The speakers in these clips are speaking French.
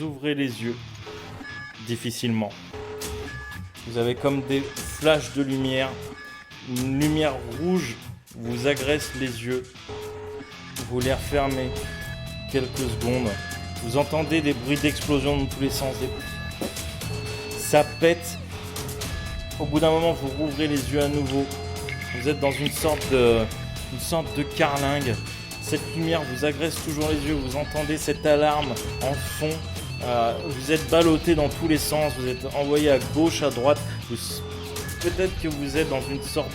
vous ouvrez les yeux difficilement. Vous avez comme des flashs de lumière. Une lumière rouge vous agresse les yeux. Vous les refermez quelques secondes. Vous entendez des bruits d'explosion dans tous les sens. Ça pète. Au bout d'un moment, vous rouvrez les yeux à nouveau. Vous êtes dans une sorte de carlingue. Cette lumière vous agresse toujours les yeux. Vous entendez cette alarme en fond. Vous êtes ballotté dans tous les sens. Vous êtes envoyé à gauche, à droite. Peut-être que vous êtes dans une sorte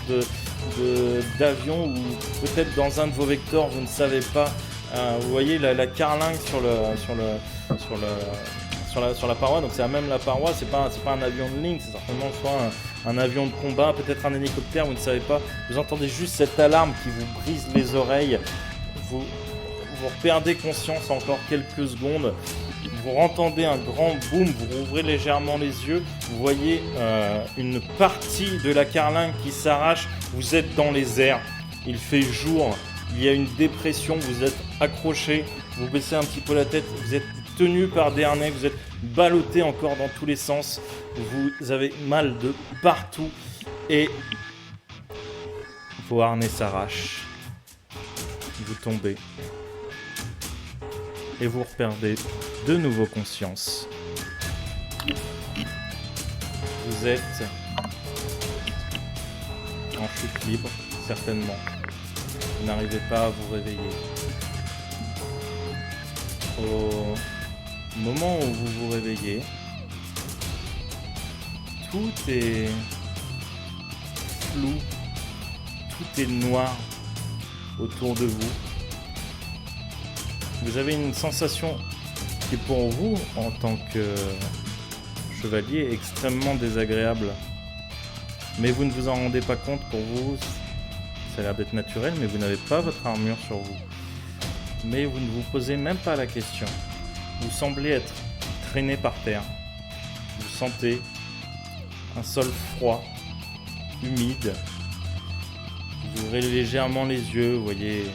d'avion ou peut-être dans un de vos vecteurs. Vous ne savez pas. Vous voyez la carlingue sur la paroi. Donc c'est même la paroi. C'est pas un avion de ligne. C'est certainement soit un avion de combat, peut-être un hélicoptère. Vous ne savez pas. Vous entendez juste cette alarme qui vous brise les oreilles. Vous perdez conscience encore quelques secondes. Vous entendez un grand boom, vous rouvrez légèrement les yeux. Vous voyez une partie de la carlingue qui s'arrache. Vous êtes dans les airs. Il fait jour. Il y a une dépression. Vous êtes accroché. Vous baissez un petit peu la tête. Vous êtes tenu par des harnais. Vous êtes ballotté encore dans tous les sens. Vous avez mal de partout. Et vos harnais s'arrachent. Vous tombez et vous reperdez de nouveau conscience. Vous êtes en chute libre, certainement. Vous n'arrivez pas à vous réveiller. Au moment où vous vous réveillez, tout est flou, tout est noir autour de vous. Vous avez une sensation qui est pour vous, en tant que chevalier, extrêmement désagréable. Mais vous ne vous en rendez pas compte. Pour vous, ça a l'air d'être naturel, mais vous n'avez pas votre armure sur vous. Mais vous ne vous posez même pas la question. Vous semblez être traîné par terre. Vous sentez un sol froid, humide. Vous ouvrez légèrement les yeux, vous voyez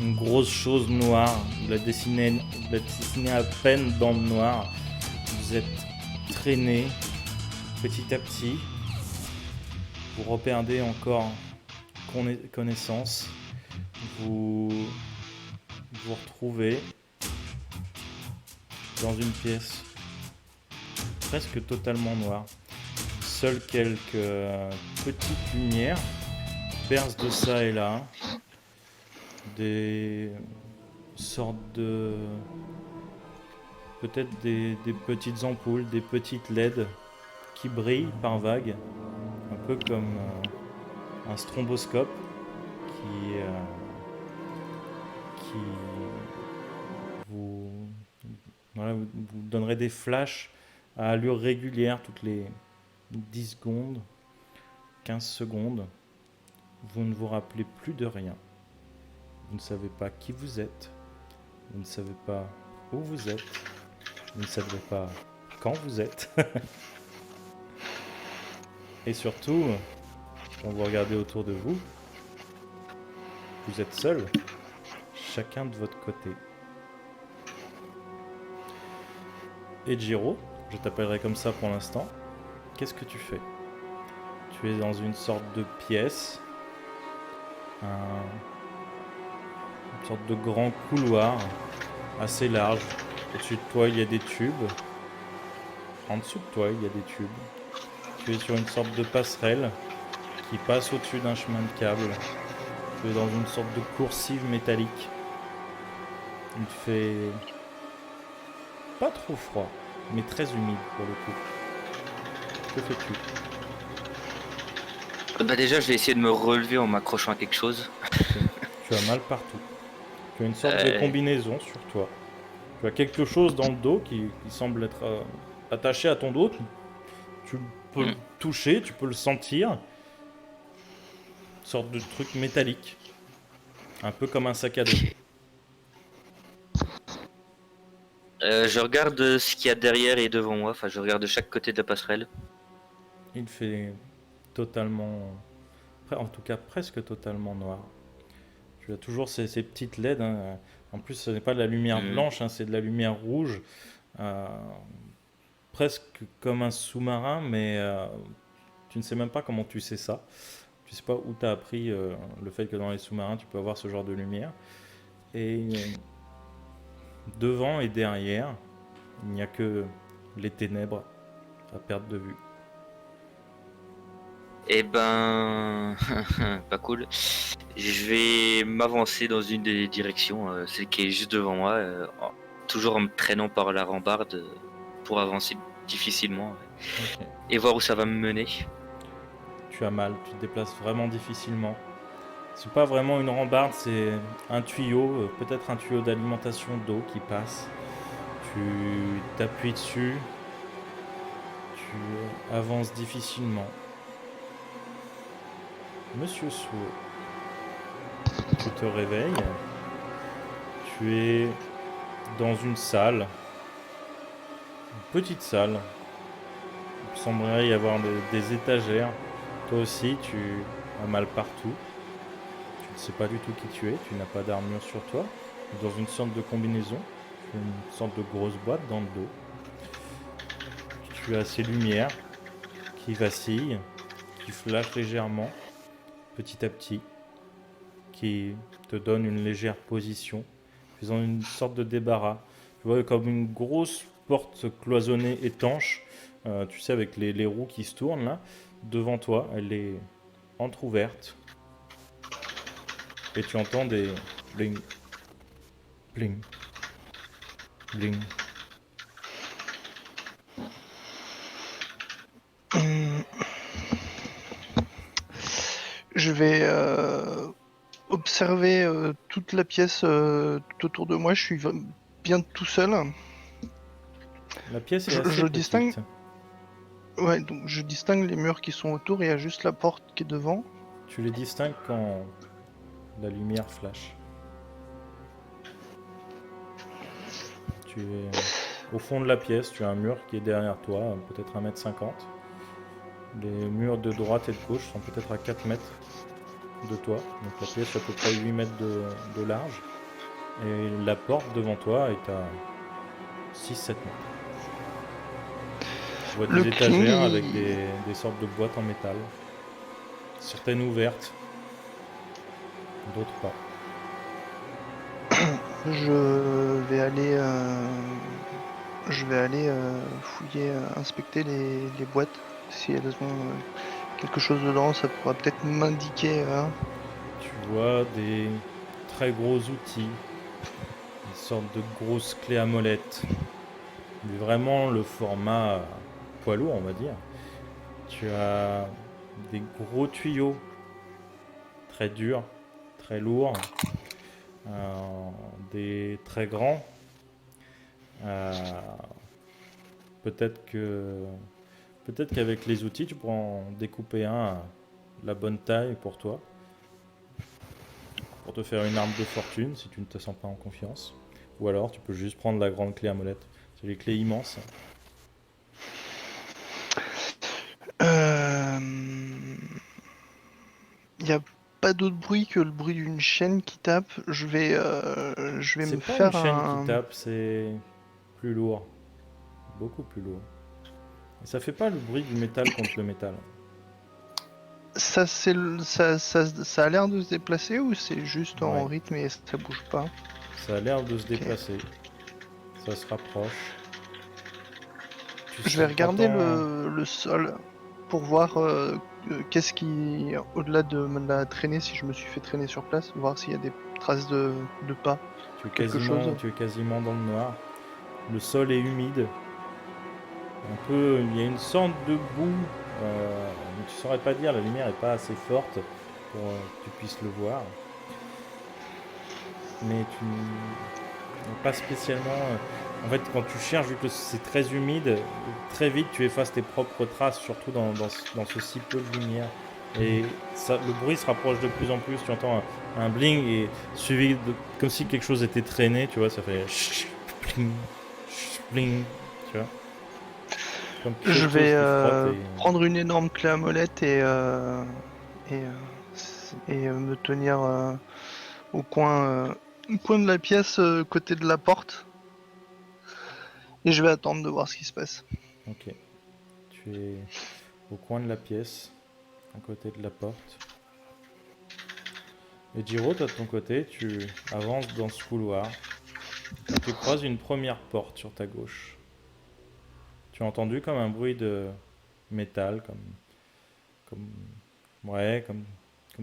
une grosse chose noire. Vous la dessinez à peine dans le noir. Vous êtes traîné petit à petit. Vous reperdez encore connaissance. Vous vous retrouvez dans une pièce presque totalement noire. Seules quelques petites lumières percent de ça et là. Des sortes de... peut-être des petites ampoules, des petites LED qui brillent par vagues. Un peu comme un stromboscope qui vous donnerait des flashs à allure régulière toutes les 10 secondes, 15 secondes. Vous ne vous rappelez plus de rien. Vous ne savez pas qui vous êtes. Vous ne savez pas où vous êtes. Vous ne savez pas quand vous êtes. Et surtout, quand vous regardez autour de vous, vous êtes seul, chacun de votre côté. Et Jiro, je t'appellerai comme ça pour l'instant, qu'est-ce que tu fais ? Tu es dans une sorte de pièce, une sorte de grand couloir assez large. Au-dessus de toi, il y a des tubes. En dessous de toi, il y a des tubes. Tu es sur une sorte de passerelle qui passe au-dessus d'un chemin de câble. Tu es dans une sorte de coursive métallique. Il fait pas trop froid, mais très humide pour le coup. Que fais-tu ? Bah déjà, je vais essayer de me relever en m'accrochant à quelque chose. Tu as mal partout. Tu as une sorte de combinaison sur toi. Tu as quelque chose dans le dos qui semble être attaché à ton dos. Tu peux le toucher, tu peux le sentir. Une sorte de truc métallique. Un peu comme un sac à dos. Je regarde ce qu'il y a derrière et devant moi. Enfin, je regarde de chaque côté de la passerelle. Il fait totalement... en tout cas presque totalement noir. Tu as toujours ces petites LED. Hein. En plus, ce n'est pas de la lumière blanche, hein, c'est de la lumière rouge. euh, presque comme un sous-marin, mais tu ne sais même pas comment tu sais ça. Tu sais pas où tu as appris le fait que dans les sous-marins, tu peux avoir ce genre de lumière. Et devant et derrière, il n'y a que les ténèbres à perte de vue. Eh ben, pas cool. Je vais m'avancer dans une des directions, celle qui est juste devant moi, toujours en me traînant par la rambarde pour avancer difficilement Ok. et voir où ça va me mener. Tu as mal, tu te déplaces vraiment difficilement. C'est pas vraiment une rambarde, c'est un tuyau, peut-être un tuyau d'alimentation d'eau qui passe. Tu t'appuies dessus, tu avances difficilement. Monsieur Suo, tu te réveilles. Tu es dans une salle, une petite salle. Il semblerait y avoir des étagères. Toi aussi, tu as mal partout. Tu ne sais pas du tout qui tu es, tu n'as pas d'armure sur toi. Dans une sorte de combinaison, une sorte de grosse boîte dans le dos. Tu as ces lumières qui vacillent, qui flashent légèrement, petit à petit, qui te donnent une légère position, faisant une sorte de débarras. Tu vois, comme une grosse porte cloisonnée étanche, tu sais, avec les roues qui se tournent là, devant toi, elle est entr'ouverte. Et tu entends des bling, bling, bling. Hum, Je vais observer toute la pièce tout autour de moi. Je suis bien tout seul. La pièce est Je, assez je distingue, petite. ouais, donc je distingue les murs qui sont autour. Il y a juste la porte qui est devant. Tu les distingues quand la lumière flash. Tu es au fond de la pièce, tu as un mur qui est derrière toi, peut-être 1,50 m. Les murs de droite et de gauche sont peut-être à 4 mètres de toi. Donc la pièce est à peu près 8 mètres de large. Et la porte devant toi est à 6-7 mètres. Tu vois Le des cling, étagères avec des sortes de boîtes en métal. Certaines ouvertes, d'autres pas. je vais aller fouiller, inspecter les boîtes. Si elles ont quelque chose dedans, ça pourra peut-être m'indiquer. Tu vois des très gros outils, une sorte de grosse clé à molette. Mais vraiment le format poids lourd, on va dire. Tu as des gros tuyaux très durs, très lourds, des très grands. Euh, peut-être que peut-être qu'avec les outils, tu pourras en découper un à la bonne taille pour toi, pour te faire une arme de fortune si tu ne te sens pas en confiance. Ou alors tu peux juste prendre la grande clé à molette. C'est des clés immenses. Il n'y a pas d'autre bruit que le bruit d'une chaîne qui tape. Je vais me C'est pas une faire chaîne qui un. tape, c'est plus lourd, beaucoup plus lourd. Et ça fait pas le bruit du métal contre le métal. Ça a l'air de se déplacer ou c'est juste en Ouais, rythme et ça bouge pas? ça a l'air de se Ok. déplacer. Ça se rapproche. Je vais regarder T'entends. le sol pour voir qu'est-ce qui, au-delà de la traînée, si je me suis fait traîner sur place, voir s'il y a des traces de pas, quelque chose. Tu es quasiment dans le noir. Le sol est humide. Un peu, il y a une sorte de boue. Mais tu saurais pas dire, la lumière est pas assez forte pour que tu puisses le voir. Mais tu n'as pas spécialement. En fait, quand tu cherches, vu que c'est très humide, très vite tu effaces tes propres traces, surtout dans ce si peu de lumière. Et ça, le bruit se rapproche de plus en plus. Tu entends un bling et suivi de comme si quelque chose était traîné. Tu vois, ça fait bling, bling. Tu vois, comme Je quelque chose vais qui frotte et prendre une énorme clé à molette et, me tenir au coin de la pièce, côté de la porte. Et je vais attendre de voir ce qui se passe. Ok. Tu es au coin de la pièce, à côté de la porte. Et Jiro, toi de ton côté, tu avances dans ce couloir. Et tu croises une première porte sur ta gauche. Tu as entendu comme un bruit de métal, comme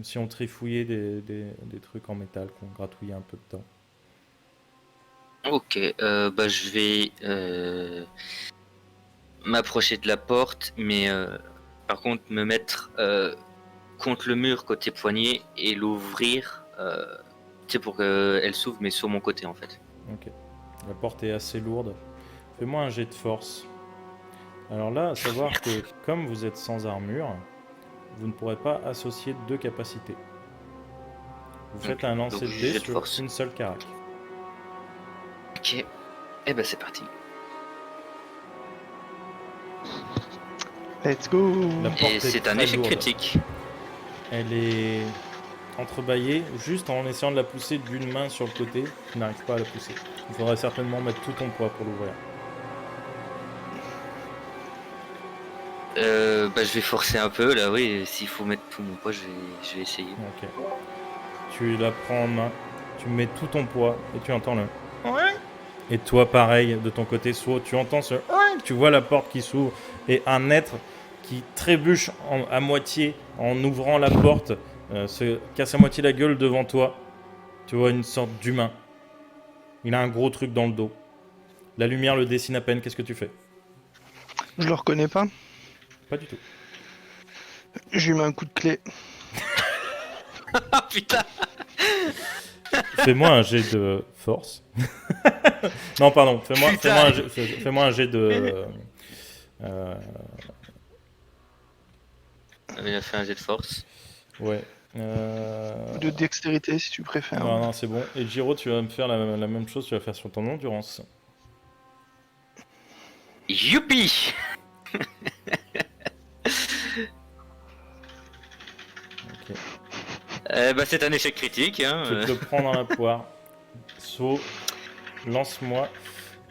si on trifouillait des trucs en métal, qu'on gratouillait un peu dedans. Ok, bah je vais m'approcher de la porte, mais par contre me mettre contre le mur côté poignet et l'ouvrir, tu sais, pour qu'elle s'ouvre, mais sur mon côté en fait. Ok. La porte est assez lourde. Fais-moi un jet de force. Alors là, à savoir que comme vous êtes sans armure, vous ne pourrez pas associer deux capacités. Vous faites Ok, un lancer donc de jet dés de sur force. une seule carac. Ok, et ben c'est parti. Let's go. La porte Et est c'est un très échec lourde. critique. Elle est entrebâillée juste en essayant de la pousser d'une main sur le côté. Tu n'arrives pas à la pousser. Il faudrait certainement mettre tout ton poids pour l'ouvrir. Bah je vais forcer un peu là, oui, s'il faut mettre tout mon poids, je vais essayer. Ok. Tu la prends en main, tu mets tout ton poids et tu entends le... Et toi, pareil, de ton côté, soit tu entends ce... Tu vois la porte qui s'ouvre et un être qui trébuche à moitié en ouvrant la porte, se casse à moitié la gueule devant toi. Tu vois une sorte d'humain. Il a un gros truc dans le dos. La lumière le dessine à peine, qu'est-ce que tu fais? Je le reconnais pas. Pas du tout. Je lui mets un coup de clé. Ah putain. Fais-moi un jet de force. Non, pardon. Putain. Fais-moi un jet de... euh, Il a fait un jet de force. ouais. Ou de dextérité si tu préfères. Non, non, c'est bon. Et Giro, tu vas me faire la même chose, tu vas faire sur ton endurance. Youpi. Ok. Bah c'est un échec critique. Hein. Tu te le prends dans la poire. So, lance-moi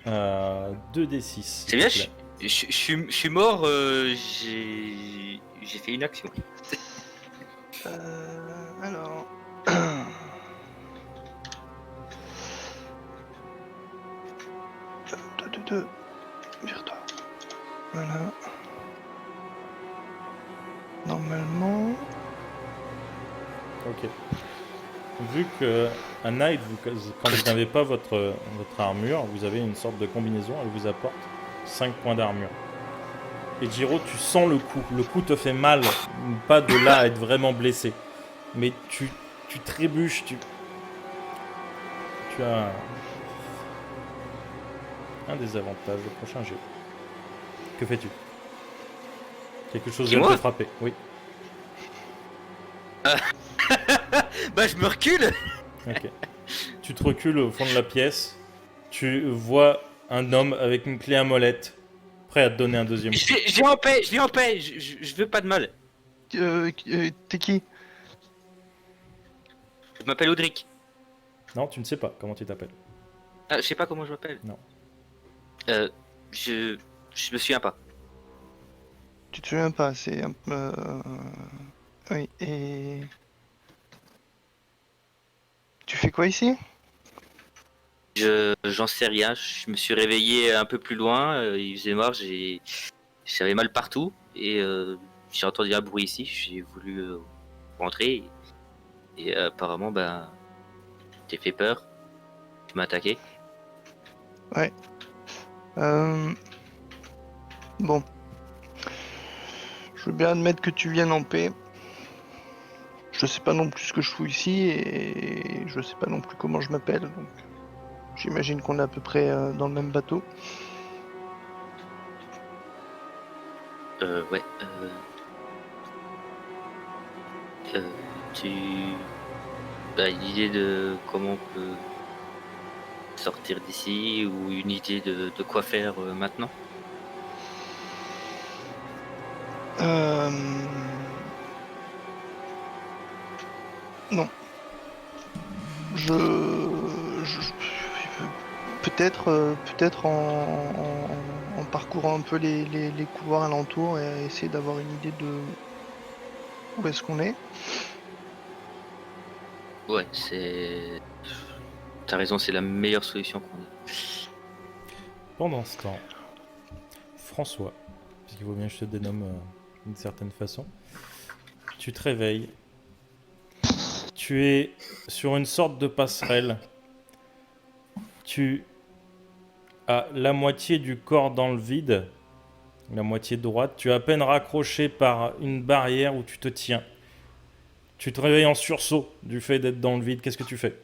2d6. C'est bien, je suis mort, j'ai fait une action. Alors. Deux. Vire-toi. Voilà. Normalement. Ok. Vu que à Night, quand vous n'avez pas votre armure, vous avez une sorte de combinaison, elle vous apporte 5 points d'armure. Et Jiro, tu sens le coup. Le coup te fait mal, pas de là à être vraiment blessé. Mais tu trébuches, tu as un désavantage au prochain jet. Que fais-tu? Quelque chose vient de Dis-moi. te frapper, oui. Bah je me recule. Ok. Tu te recules au fond de la pièce. Tu vois un homme avec une clé à molette, prêt à te donner un deuxième coup. Je viens en paix, je viens en paix, je veux pas de mal. T'es qui? Je m'appelle Audric. Non, tu ne sais pas comment tu t'appelles. Ah, je sais pas comment je m'appelle. Non. Je me souviens pas. Tu te souviens pas, c'est un peu. Oui, et. Tu fais quoi ici? J'en sais rien. Je me suis réveillé un peu plus loin. Il faisait noir. J'avais mal partout et j'ai entendu un bruit ici. J'ai voulu rentrer et apparemment ben t'es fait peur. Tu m'as attaqué. Ouais. Bon. Je veux bien admettre que tu viennes en paix. Je sais pas non plus ce que je fous ici et je sais pas non plus comment je m'appelle. Donc j'imagine qu'on est à peu près dans le même bateau. Ouais. Tu as une idée de comment on peut sortir d'ici ou une idée de quoi faire maintenant? Non. peut-être en parcourant un peu les couloirs alentours et essayer d'avoir une idée de où est-ce qu'on est. Ouais, c'est. T'as raison, c'est la meilleure solution qu'on ait. Pendant ce temps, François, parce qu'il vaut bien que je te dénomme d'une certaine façon, tu te réveilles. Tu es sur une sorte de passerelle. Tu as la moitié du corps dans le vide, la moitié droite. Tu es à peine raccroché par une barrière où tu te tiens. Tu te réveilles en sursaut du fait d'être dans le vide. Qu'est-ce que tu fais?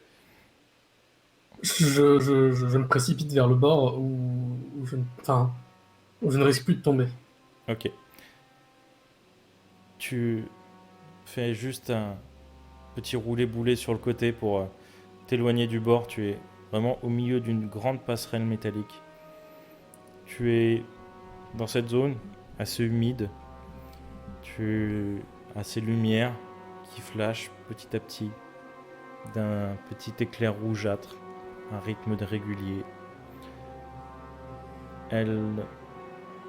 Je me précipite vers le bord où je ne risque plus de tomber. Ok. Tu fais juste un petit roulé-boulé sur le côté pour t'éloigner du bord. Tu es vraiment au milieu d'une grande passerelle métallique. Tu es dans cette zone assez humide. Tu as ces lumières qui flashent petit à petit d'un petit éclair rougeâtre, un rythme régulier.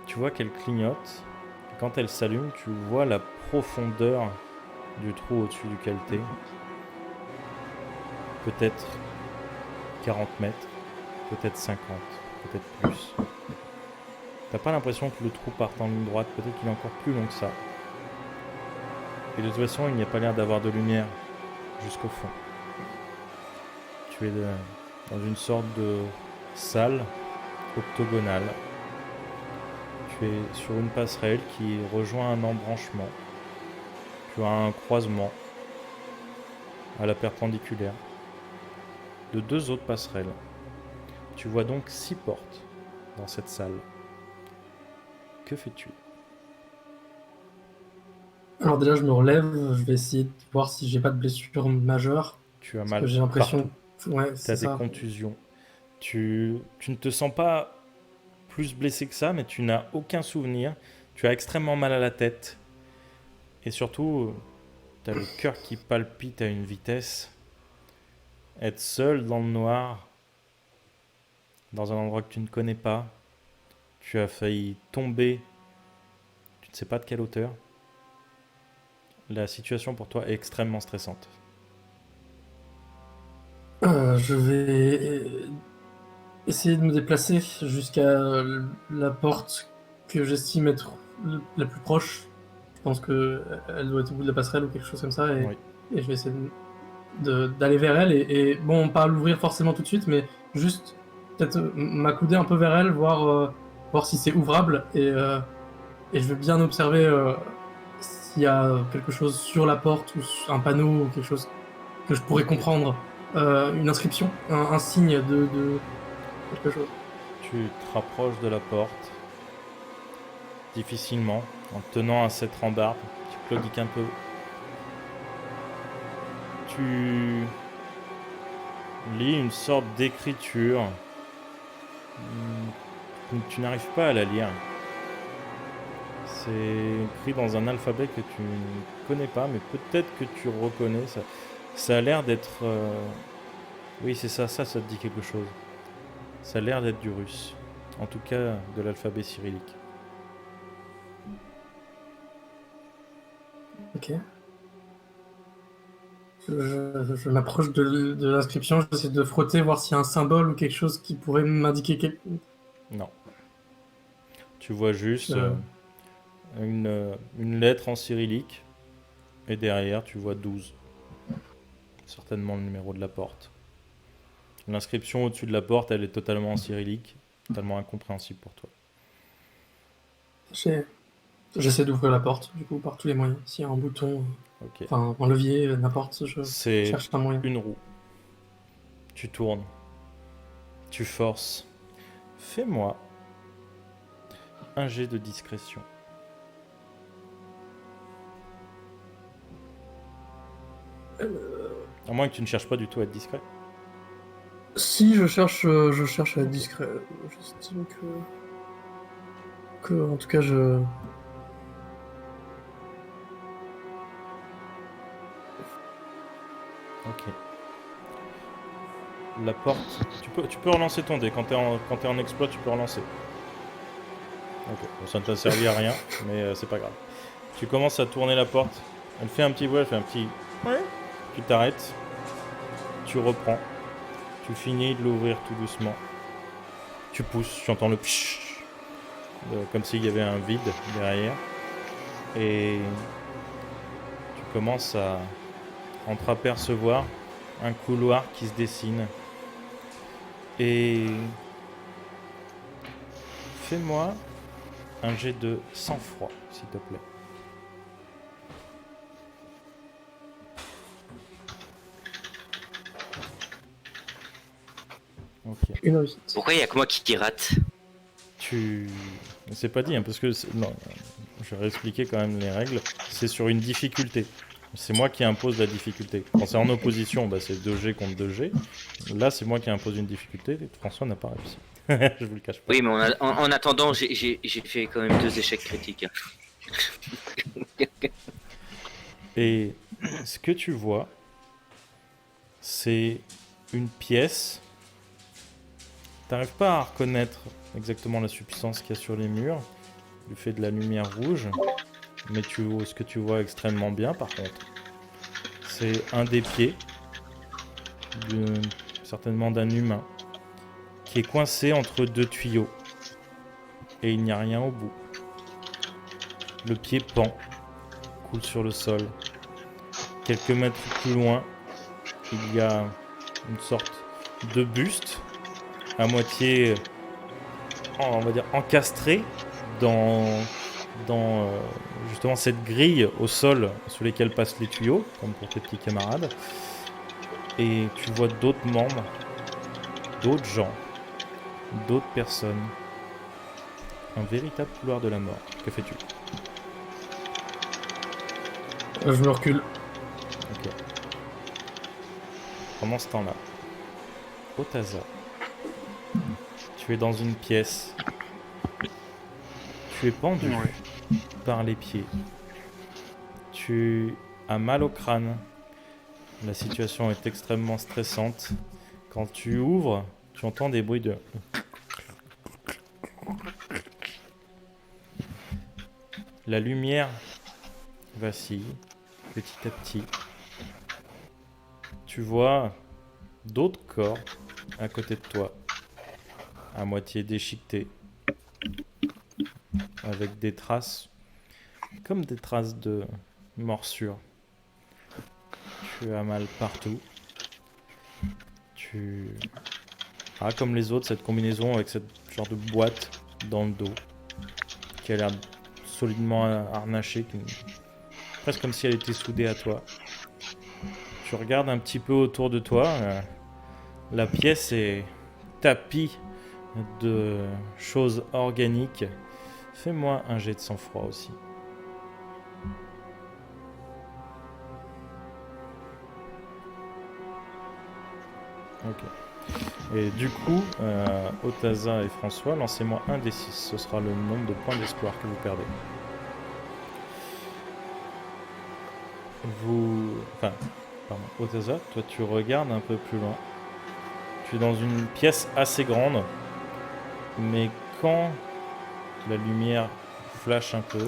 Tu vois qu'elle clignote. Et quand elle s'allume, tu vois la profondeur du trou au-dessus duquel t'es. Peut-être 40 mètres, peut-être 50, peut-être plus. T'as pas l'impression que le trou parte en ligne droite, peut-être qu'il est encore plus long que ça. Et de toute façon, il n'y a pas l'air d'avoir de lumière jusqu'au fond. Tu es dans une sorte de salle octogonale. Tu es sur une passerelle qui rejoint un embranchement. Tu as un croisement à la perpendiculaire de 2 autres passerelles. Tu vois donc 6 portes dans cette salle. Que fais-tu? Alors déjà, je me relève, je vais essayer de voir si j'ai pas de blessure majeure. Tu as Parce mal que j'ai l'impression. partout. Ouais, Tu as c'est des ça. contusions. Tu ne te sens pas plus blessé que ça, mais tu n'as aucun souvenir. Tu as extrêmement mal à la tête. Et surtout, tu as le cœur qui palpite à une vitesse. Être seul dans le noir, dans un endroit que tu ne connais pas. Tu as failli tomber. Tu ne sais pas de quelle hauteur. La situation pour toi est extrêmement stressante. Je vais essayer de me déplacer jusqu'à la porte que j'estime être la plus proche. Je pense que elle doit être au bout de la passerelle ou quelque chose comme ça, Oui. et je vais essayer d'aller vers elle et bon, pas l'ouvrir forcément tout de suite, mais juste peut-être m'accouder un peu vers elle, voir si c'est ouvrable, et je veux bien observer s'il y a quelque chose sur la porte ou un panneau ou quelque chose que je pourrais comprendre, une inscription, un signe de quelque chose. Tu te rapproches de la porte, difficilement, en te tenant à cette rambarde. Tu claudiques un peu. Tu lis une sorte d'écriture. Tu n'arrives pas à la lire. C'est écrit dans un alphabet que tu ne connais pas, mais peut-être que tu reconnais. Ça a l'air d'être... Oui, c'est ça, ça te dit quelque chose. Ça a l'air d'être du russe. En tout cas, de l'alphabet cyrillique. Ok. Je m'approche de l'inscription, j'essaie de frotter, voir s'il y a un symbole ou quelque chose qui pourrait m'indiquer Non. Tu vois juste Euh. une lettre en cyrillique. Et derrière, tu vois 12. Certainement le numéro de la porte. L'inscription au-dessus de la porte, elle est totalement en cyrillique. Totalement incompréhensible pour toi. J'essaie d'ouvrir la porte, du coup, par tous les moyens. S'il y a un bouton, Ok. enfin un levier, n'importe, je C'est cherche un moyen. une roue. Tu tournes. Tu forces. Fais-moi un jet de discrétion. À moins que tu ne cherches pas du tout à être discret. Si je cherche à être discret, j'estime que en tout cas je. Ok. la porte. Tu peux relancer ton dé. Quand t'es en exploit, tu peux relancer. Ok, bon, ça ne t'a servi à rien, mais c'est pas grave. Tu commences à tourner la porte. Elle fait un petit bruit, elle fait un petit... Ouais. Tu t'arrêtes. Tu reprends. Tu finis de l'ouvrir tout doucement. Tu pousses, tu entends le pshhh, comme s'il y avait un vide derrière. Et tu commences à entreapercevoir un couloir qui se dessine. Et fais-moi un jet de sang-froid, s'il te plaît. Ok. Une réussite. Pourquoi il y a que moi qui rate? C'est pas dit, hein, parce que... Non, je vais réexpliquer quand même les règles. C'est sur une difficulté. C'est moi qui impose la difficulté. Quand c'est en opposition, bah, c'est 2G contre 2G. Là, c'est moi qui impose une difficulté. Et François n'a pas réussi. Je vous le cache pas. Oui, mais en attendant, j'ai fait quand même 2 échecs critiques. Et ce que tu vois, c'est une pièce. T'arrives pas à reconnaître exactement la substance qu'il y a sur les murs, du fait de la lumière rouge, mais ce que tu vois extrêmement bien par contre, c'est un des pieds, certainement d'un humain, qui est coincé entre 2 tuyaux, et il n'y a rien au bout. Le pied pend, coule sur le sol. Quelques mètres plus loin, il y a une sorte de buste, à moitié, on va dire, encastré dans justement cette grille au sol sous lesquelles passent les tuyaux, comme pour tes petits camarades. Et tu vois d'autres membres, d'autres gens, d'autres personnes. Un véritable couloir de la mort. Que fais-tu? Je me recule. Ok. Pendant ce temps-là, Otaza, tu es dans une pièce. Tu es pendu par les pieds. Tu as mal au crâne. La situation est extrêmement stressante. Quand tu ouvres, tu entends des bruits de... La lumière vacille petit à petit. Tu vois d'autres corps à côté de toi, à moitié déchiquetés, avec des traces, comme des traces de morsure. Tu as mal partout. Tu as, comme les autres, cette combinaison avec cette genre de boîte dans le dos, qui a l'air solidement harnachée, presque comme si elle était soudée à toi. Tu regardes un petit peu autour de toi. La pièce est tapie de choses organiques. Fais-moi un jet de sang-froid aussi. Ok. Et du coup, Otaza et François, lancez-moi un des 6. Ce sera le nombre de points d'espoir que vous perdez. Pardon, Otaza, toi tu regardes un peu plus loin. Tu es dans une pièce assez grande, mais quand la lumière flash un peu,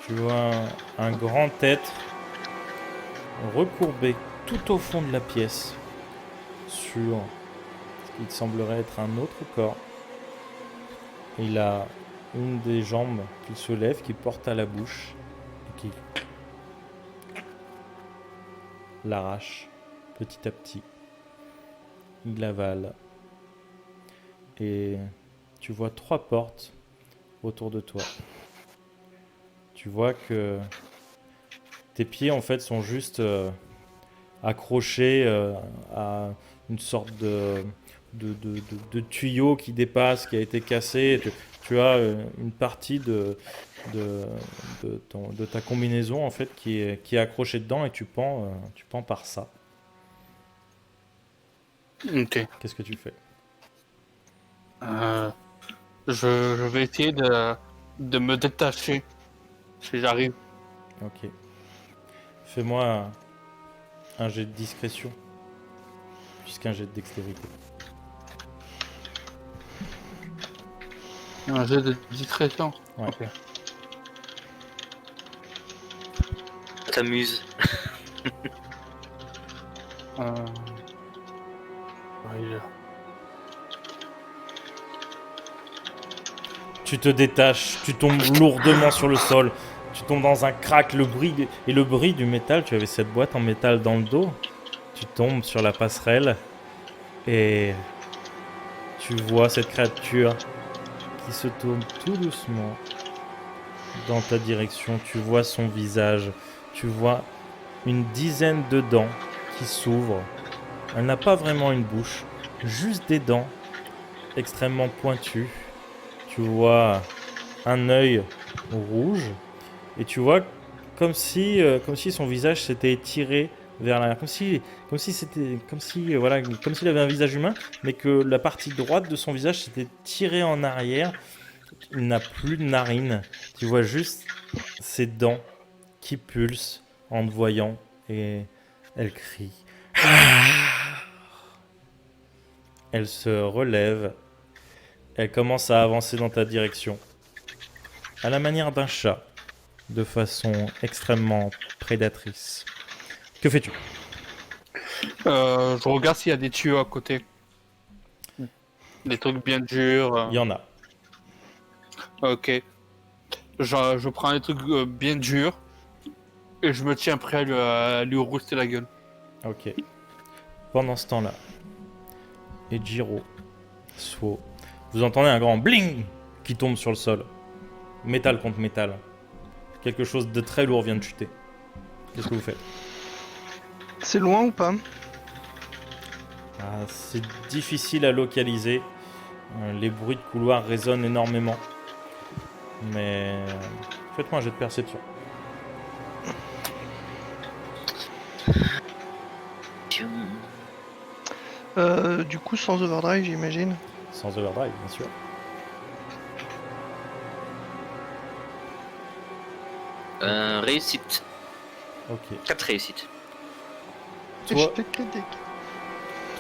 tu vois un grand être recourbé tout au fond de la pièce sur ce qui semblerait être un autre corps. Il a une des jambes qu'il soulève, qui porte à la bouche et qui l'arrache petit à petit. Il avale. Et tu vois 3 portes autour de toi. Tu vois que tes pieds en fait sont juste accrochés à une sorte de tuyau qui dépasse, qui a été cassé. Tu as une partie de ta combinaison en fait qui est accrochée dedans et tu pends par ça. Ok. Qu'est-ce que tu fais? Je vais essayer de me détacher si j'arrive. Ok. Fais-moi un jet de discrétion. plus qu'un jet de dextérité. Un jet de discrétion. Ouais. Ok. T'amuses. Ouais, là. Tu te détaches, tu tombes lourdement sur le sol, tu tombes dans un crack, le bruit du métal, tu avais cette boîte en métal dans le dos, tu tombes sur la passerelle et tu vois cette créature qui se tourne tout doucement dans ta direction, tu vois son visage, tu vois une dizaine de dents qui s'ouvrent, elle n'a pas vraiment une bouche, juste des dents extrêmement pointues. Tu vois un œil rouge et tu vois comme si son visage s'était étiré vers l'arrière, comme s'il avait un visage humain, mais que la partie droite de son visage s'était tirée en arrière. Il n'a plus de narines. Tu vois juste ses dents qui pulsent en te voyant et elle crie. Elle se relève. Elle commence à avancer dans ta direction, à la manière d'un chat, de façon extrêmement prédatrice. Que fais-tu? Je regarde s'il y a des tuyaux à côté. Des trucs bien durs. Il y en a. Ok. Je prends des trucs bien durs et je me tiens prêt à lui rouster la gueule. Ok. Pendant ce temps-là, Ejiro, Suo, vous entendez un grand bling qui tombe sur le sol. Métal contre métal. Quelque chose de très lourd vient de chuter. Qu'est-ce que vous faites? C'est loin ou pas? C'est difficile à localiser. Les bruits de couloir résonnent énormément. Mais faites-moi un jet de perception. Du coup, sans overdrive, j'imagine. Sans overdrive, bien sûr. Réussite. Ok. 4 réussites. Toi, Échec critique.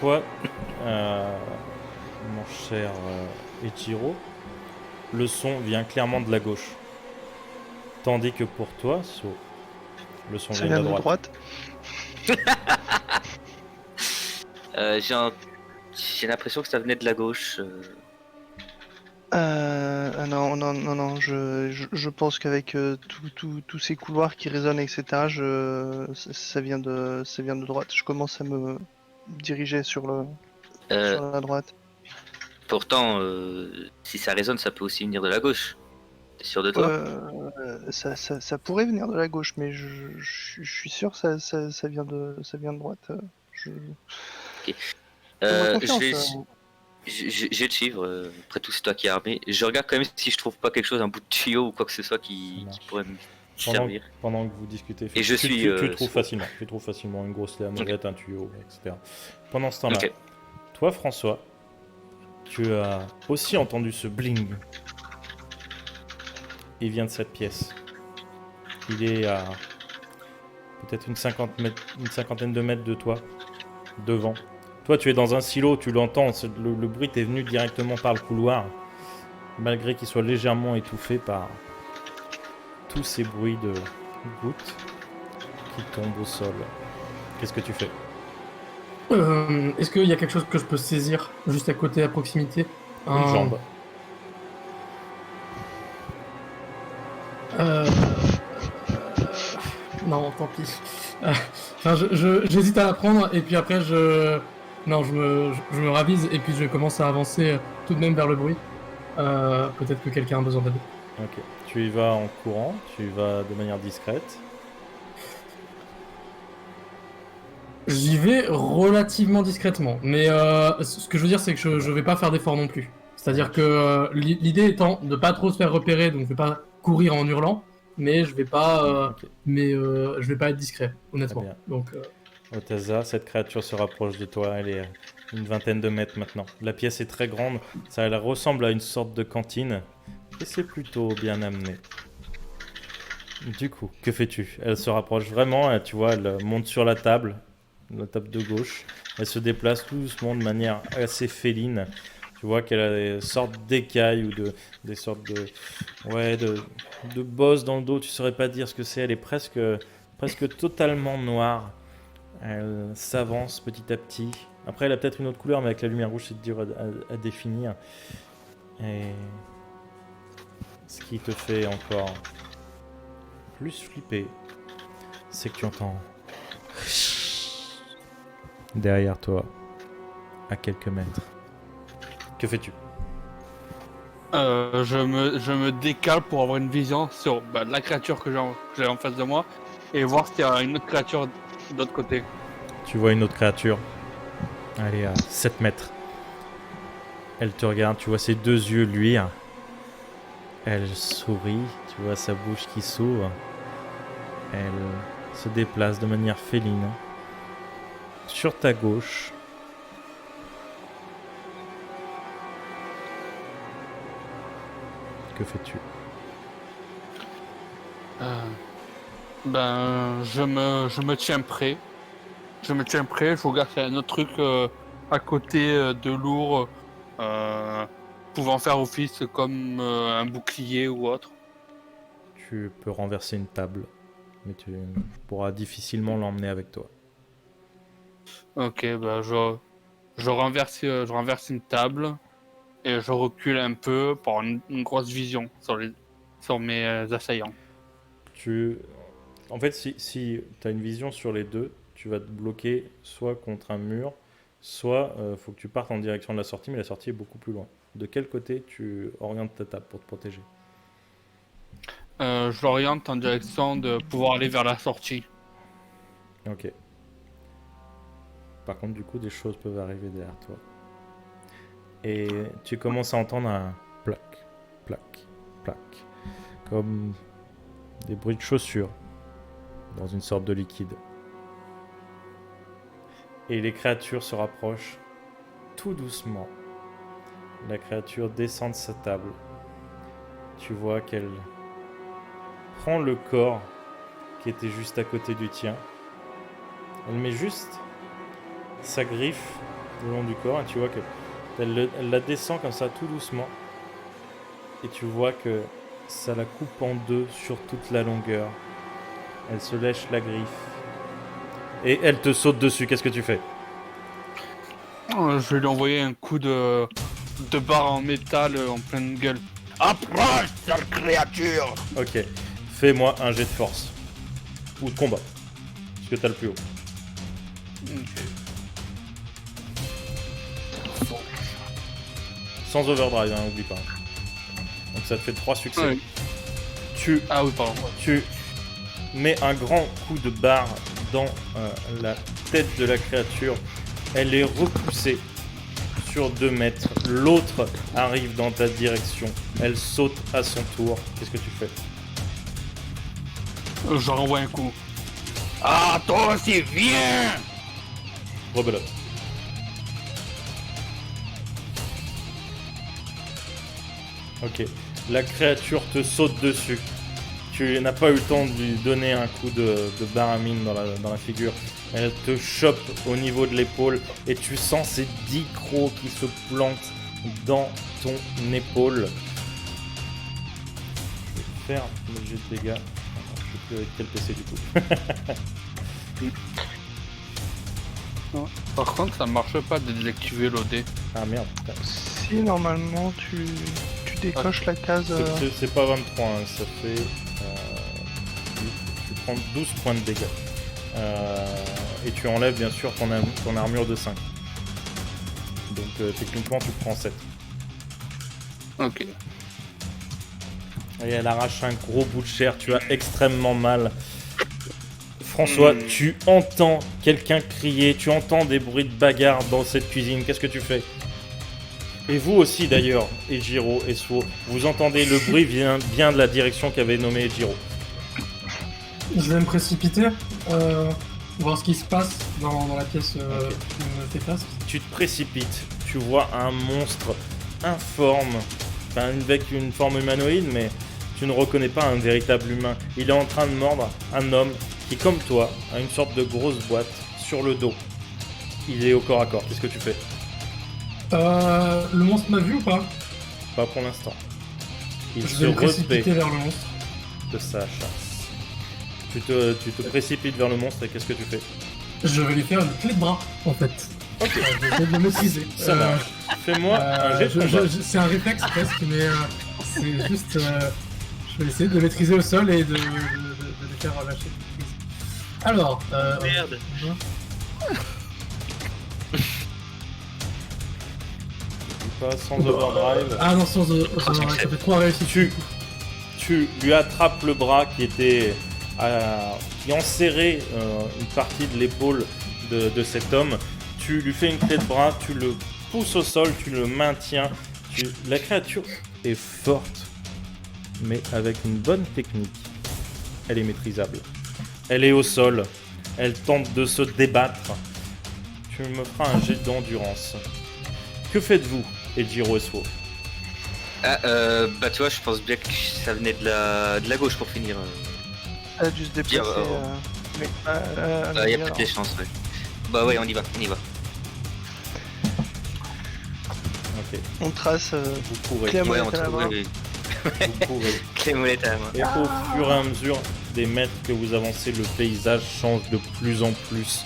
Toi, mon cher Ichiro, le son vient clairement de la gauche. Tandis que pour toi, le son Ça vient de vient la de droite. J'ai l'impression que ça venait de la gauche. Non, je pense qu'avec tous ces couloirs qui résonnent, etc., ça vient de droite. Je commence à me diriger sur la droite. Pourtant, si ça résonne, ça peut aussi venir de la gauche. T'es sûr de toi? Ça pourrait venir de la gauche, mais je suis sûr que ça vient de droite. Fais-moi confiance, Je vais te suivre. Après tout, c'est toi qui es armé. Je regarde quand même si je trouve pas quelque chose, un bout de tuyau ou quoi que ce soit qui pourrait me servir. Pendant que vous discutez, Et tu trouves facilement. Tu trouves facilement une grosse lame, un tuyau, etc. Pendant ce temps-là, toi, François, tu as aussi entendu ce bling. Il vient de cette pièce. Il est à peut-être une cinquantaine de mètres de toi, devant. Toi, tu es dans un silo, tu l'entends, le bruit t'est venu directement par le couloir, malgré qu'il soit légèrement étouffé par tous ces bruits de gouttes qui tombent au sol. Qu'est-ce que tu fais? Est-ce qu'il y a quelque chose que je peux saisir juste à côté, à proximité? Une jambe. Non, tant pis. Enfin, j'hésite à la prendre et puis après non, je me ravise et puis je commence à avancer tout de même vers le bruit. Peut-être que quelqu'un a besoin d'aide. Ok. Tu y vas en courant, tu y vas de manière discrète. J'y vais relativement discrètement, mais ce que je veux dire, c'est que je vais pas faire d'effort non plus. C'est-à-dire que l'idée étant de pas trop se faire repérer, donc je vais pas courir en hurlant, mais je vais pas, Ok. je vais pas être discret, honnêtement. Très bien. Donc, Otaza, cette créature se rapproche de toi, elle est à une vingtaine de mètres maintenant. La pièce est très grande, elle ressemble à une sorte de cantine, et c'est plutôt bien amené. Du coup, que fais-tu? Elle se rapproche vraiment, tu vois, elle monte sur la table, la table de gauche. Elle se déplace tout doucement de manière assez féline. Tu vois qu'elle a des sortes d'écailles ou des sortes de bosses dans le dos. Tu saurais pas dire ce que c'est. Elle est presque totalement noire. Elle s'avance petit à petit. Après, elle a peut-être une autre couleur, mais avec la lumière rouge, c'est dur à définir. Et ce qui te fait encore plus flipper, c'est que tu entends derrière toi, à quelques mètres. Que fais-tu? Je me décale pour avoir une vision sur la créature que j'ai en face de moi et voir s'il y a une autre créature de l'autre côté. Tu vois une autre créature. Elle est à 7 mètres. Elle te regarde, tu vois ses deux yeux luire. Elle sourit, tu vois sa bouche qui s'ouvre. Elle se déplace de manière féline. Sur ta gauche. Que fais-tu? Je me tiens prêt. Je regarde s'il y a un autre truc à côté de lourd pouvant faire office comme un bouclier ou autre. Tu peux renverser une table, mais tu pourras difficilement l'emmener avec toi. Ok, je renverse une table et je recule un peu pour une grosse vision sur mes assaillants. En fait, si tu as une vision sur les deux, tu vas te bloquer soit contre un mur, soit faut que tu partes en direction de la sortie, mais la sortie est beaucoup plus loin. De quel côté tu orientes ta table pour te protéger? Je l'oriente en direction de pouvoir aller vers la sortie. Ok. Par contre, du coup, des choses peuvent arriver derrière toi. Et tu commences à entendre un plac, plac, plac. Comme des bruits de chaussures dans une sorte de liquide. Et les créatures se rapprochent tout doucement. La créature descend de sa table. Tu vois qu'elle prend le corps qui était juste à côté du tien. Elle met juste sa griffe le long du corps et tu vois qu'elle la descend comme ça tout doucement. Et tu vois que ça la coupe en deux sur toute la longueur. Elle se lèche la griffe. Et elle te saute dessus. Qu'est-ce que tu fais? Je vais lui envoyer un coup de barre en métal en pleine gueule. Approche, sale créature! Ok. Fais-moi un jet de force. Ou de combat. Parce que t'as le plus haut. Sans overdrive, hein, oublie pas. Donc ça te fait 3 succès. Ouais. Ah oui, pardon. Tu mets un grand coup de barre dans la tête de la créature. Elle est repoussée sur 2 mètres. L'autre arrive dans ta direction. Elle saute à son tour. Qu'est-ce que tu fais? Je renvoie un coup. Ah, toi aussi, viens! Rebelote. Ok. La créature te saute dessus. Tu n'as pas eu le temps de lui donner un coup de baramine dans la figure. Elle te chope au niveau de l'épaule et tu sens ces 10 crocs qui se plantent dans ton épaule. Je vais faire le jet de dégâts. Je sais plus avec quel PC du coup. Par contre, ça marche pas de désactiver l'OD. Ah merde. Putain. Si, normalement, tu décoches la case... C'est pas 23, hein, ça fait... tu prends 12 points de dégâts. Et tu enlèves bien sûr ton armure de 5. Donc techniquement tu prends 7. Ok. Et elle arrache un gros bout de chair, tu as extrêmement mal. François, tu entends quelqu'un crier, tu entends des bruits de bagarre dans cette cuisine, qu'est-ce que tu fais? Et vous aussi d'ailleurs, Ejiro et Suo, vous entendez le bruit vient bien de la direction qu'avait nommé Ejiro. Je vais me précipiter, voir ce qui se passe dans la pièce qui me fait face. Tu te précipites, tu vois un monstre informe, enfin avec une forme humanoïde, mais tu ne reconnais pas un véritable humain. Il est en train de mordre un homme qui, comme toi, a une sorte de grosse boîte sur le dos. Il est au corps à corps. Qu'est-ce que tu fais? Le monstre m'a vu ou pas? Pas pour l'instant. Il Je se vais me repaît précipiter vers le monstre. de sa chasse. Tu te précipites vers le monstre et qu'est-ce que tu fais? Je vais lui faire une clé de bras, en fait. Ok, Je vais essayer de le maîtriser. ça marche. Fais-moi un jet de combat. C'est un réflexe presque, mais c'est juste... je vais essayer de le maîtriser au sol et de le faire lâcher prise. Alors... Merde. Pas sans overdrive. Ah non, sans overdrive, ça fait 3 réussites. Tu lui attrapes le bras qui était qui enserrait une partie de l'épaule de cet homme. Tu lui fais une clé de bras, tu le pousses au sol, tu le maintiens. La créature est forte, mais avec une bonne technique, elle est maîtrisable. Elle est au sol, elle tente de se débattre. Tu me feras un jet d'endurance. Que faites-vous, Ejiro Esuo? Ah, bah tu vois, je pense bien que ça venait de la gauche pour finir. Elle a dû se déplacer. Bien, Mais, Y a peut-être des chances, ouais. Bah ouais, on y va. Ok, on trace. vous courez. Clé à Ouais, on molette à la main. trouve Vous courez. clé molette à la main. Et au fur et à mesure des mètres que vous avancez, le paysage change de plus en plus.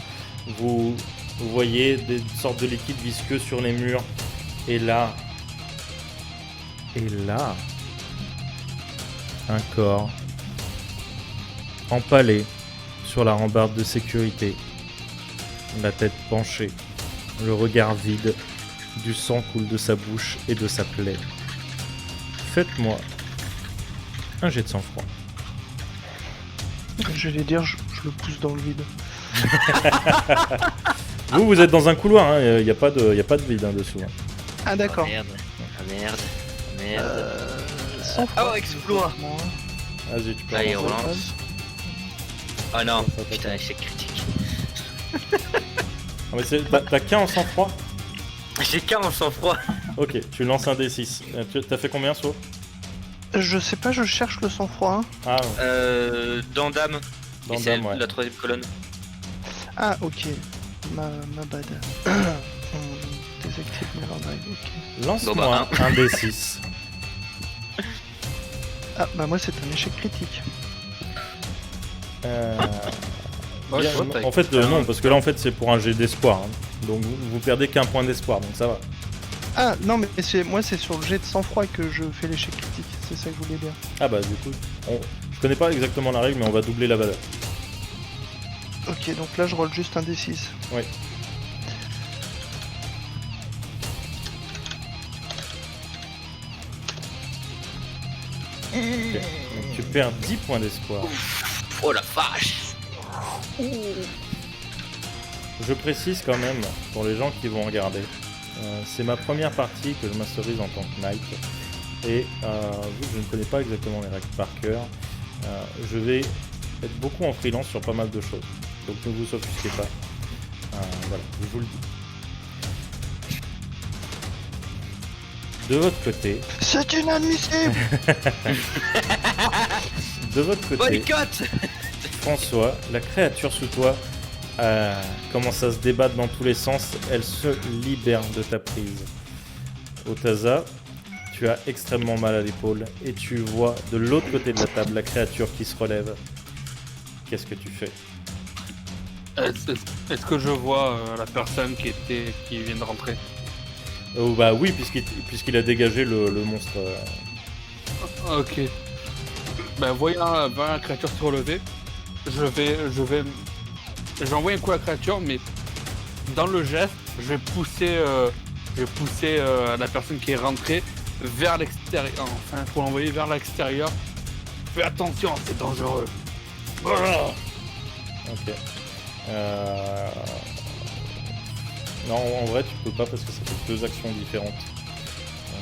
Vous voyez des sortes de liquides visqueux sur les murs. Et là, un corps empalé sur la rambarde de sécurité, la tête penchée, le regard vide, du sang coule de sa bouche et de sa plaie. Faites-moi un jet de sang-froid. J'allais dire, je le pousse dans le vide. Vous êtes dans un couloir, il n'y a pas de vide dessous. Hein. Ah d'accord. Merde. Sans Ah ouais, exploit. Vas-y, tu peux Allez, avancer. on relance. Ah non, Ça, putain, échec critique. Ah, mais t'as qu'un en sang-froid? J'ai qu'un en sang-froid. Ok, tu lances un D6. T'as fait combien, So? Je sais pas, je cherche le sang-froid. Hein. Ah, Dans Dame. dans Et c'est Dame, ouais. la troisième colonne. Ah ok. Ma bad. On désactive mes overdrive, ok. Lance-moi Bon, bah, un D6. Ah bah moi c'est un échec critique. Ouais, Bien, je vois, t'as en fait, écrit non, parce que là, en fait, c'est pour un jet d'espoir. Hein. Donc, vous perdez qu'un point d'espoir, donc ça va. Ah non mais moi c'est sur le jet de sang-froid que je fais l'échec critique, c'est ça que je voulais dire. Ah bah, du coup, je connais pas exactement la règle, mais on va doubler la valeur. Ok donc là je roule juste un D6. Oui. Ok. Donc, tu perds 10 points d'espoir. Oh la vache. Je précise quand même, pour les gens qui vont regarder, c'est ma première partie que je masterise en tant que knight. Et vu que je ne connais pas exactement les règles par cœur, je vais être beaucoup en freelance sur pas mal de choses. Donc ne vous offusquez pas. Voilà, je vous le dis. De votre côté, C'est inadmissible. Boycott. François, la créature sous toi commence à se débattre dans tous les sens. Elle se libère de ta prise. Otaza, tu as extrêmement mal à l'épaule et tu vois de l'autre côté de la table la créature qui se relève. Qu'est-ce que tu fais? Est-ce que je vois la personne qui vient de rentrer? Oh bah oui, puisqu'il a dégagé le monstre. Ok. Ben voyant la créature se relever, je vais envoyer un coup à la créature, mais dans le geste, je vais pousser la personne qui est rentrée vers l'extérieur, enfin pour l'envoyer vers l'extérieur. Fais attention, c'est dangereux. Voilà. Ok. Non, en vrai, tu peux pas parce que ça fait 2 actions différentes.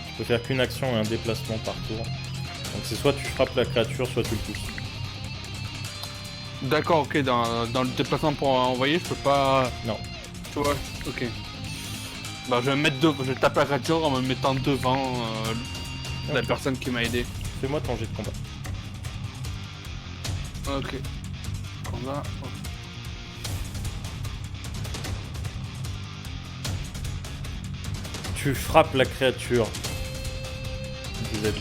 Tu peux faire qu'une action et un déplacement par tour. Donc c'est soit tu frappes la créature, soit tu le pousses. D'accord, ok, dans le déplacement pour envoyer, je peux pas. Non. Tu vois, ok. Bah je vais taper la créature en me mettant devant la Ok. personne qui m'a aidé. Fais-moi ton jet de combat. Ok. Combat. Tu frappes la créature. Vous êtes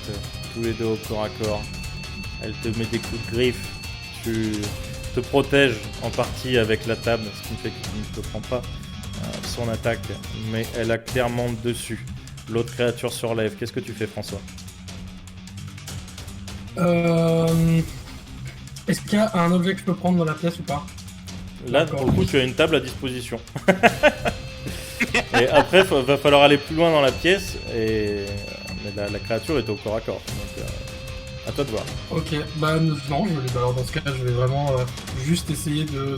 tous les deux au corps à corps. Elle te met des coups de griffe. Tu te protèges en partie avec la table, ce qui fait que tu ne te prends pas son attaque. Mais elle a clairement dessus. L'autre créature se relève. Qu'est-ce que tu fais, François? Est-ce qu'il y a un objet que je peux prendre dans la pièce ou pas? Là, pour le coup, tu as une table à disposition. Et après, va falloir aller plus loin dans la pièce. Mais la créature est au corps à corps. Donc, à toi de voir. Ok, bah non, alors dans ce cas, je vais vraiment juste essayer de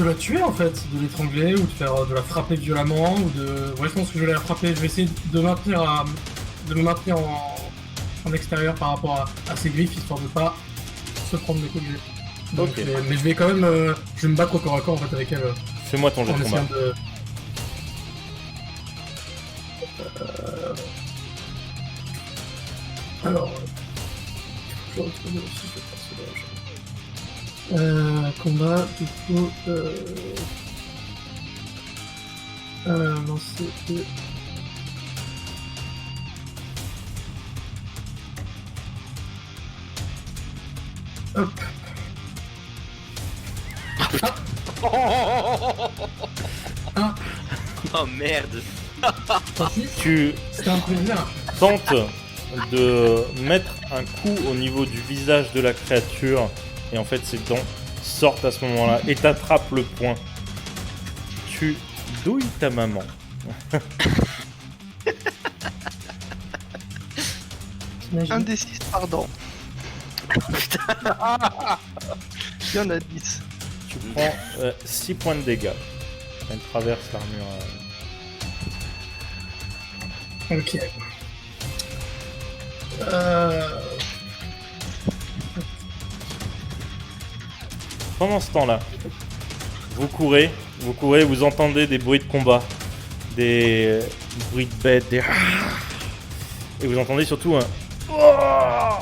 la tuer en fait, de l'étrangler ou de la frapper violemment ou de. Ouais, je pense que je vais la frapper. Je vais essayer de me maintenir en extérieur par rapport à ses griffes, histoire de pas se prendre des coups de griffe. Donc, Ok. mais je vais quand même, je vais me battre au corps à corps en fait avec elle. Fais-moi ton jet En de combat. essayant de. Alors. Je vais retrouver aussi ce personnage. Combat, du coup. Non, c'est. Hop. Oh merde. Tu C'était un plaisir. tentes de mettre un coup au niveau du visage de la créature. Et en fait, ses dents sortent à ce moment-là et t'attrapes le poing. Tu douilles ta maman. T'imagines? Un des 6 par dent. Il y en a 10. Tu prends 6 points de dégâts. Elle traverse l'armure. Ok. Pendant ce temps-là, vous courez, vous entendez des bruits de combat, des bruits de bêtes, des... Et vous entendez surtout un...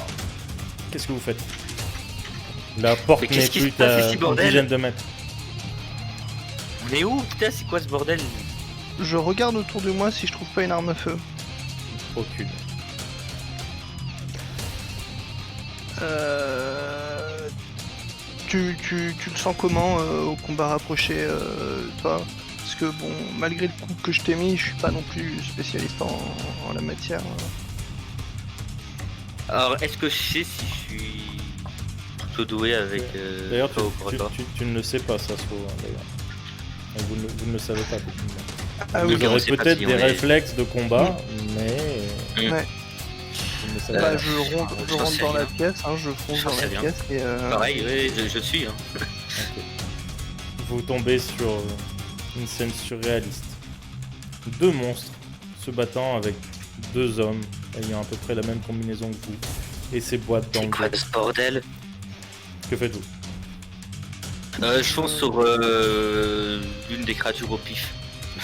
Qu'est-ce que vous faites? La porte Mais n'est qu'est-ce qui plus se passe à ici, une bordel? dizaine de mètres. On est où? Putain, c'est quoi ce bordel? Je regarde autour de moi si je trouve pas une arme à feu. Aucune. Tu le sens comment au combat rapproché, toi? Parce que bon, malgré le coup que je t'ai mis, je suis pas non plus spécialiste en la matière. Alors, est-ce que je sais si je suis plutôt doué avec. D'ailleurs, pas au corps à corps tu ne le sais pas, ça se trouve, hein, d'ailleurs. Et vous ne le savez pas, techniquement. Ah Vous oui, ok, on aurez sait pas peut-être si des on est- réflexes de combat, mais... ouais. Vous ne le savez Bah, pas. je rentre j'en sais dans la rien. pièce, hein, je fonce J'en dans sais la rien. pièce et Pareil, oui, je suis. Hein. Ok. Vous tombez sur une scène surréaliste. Deux monstres se battant avec deux hommes ayant à peu près la même combinaison que vous et ces boîtes dans C'est le quoi dos. ce bordel? Que faites-vous? Je fonce sur l'une des créatures au pif.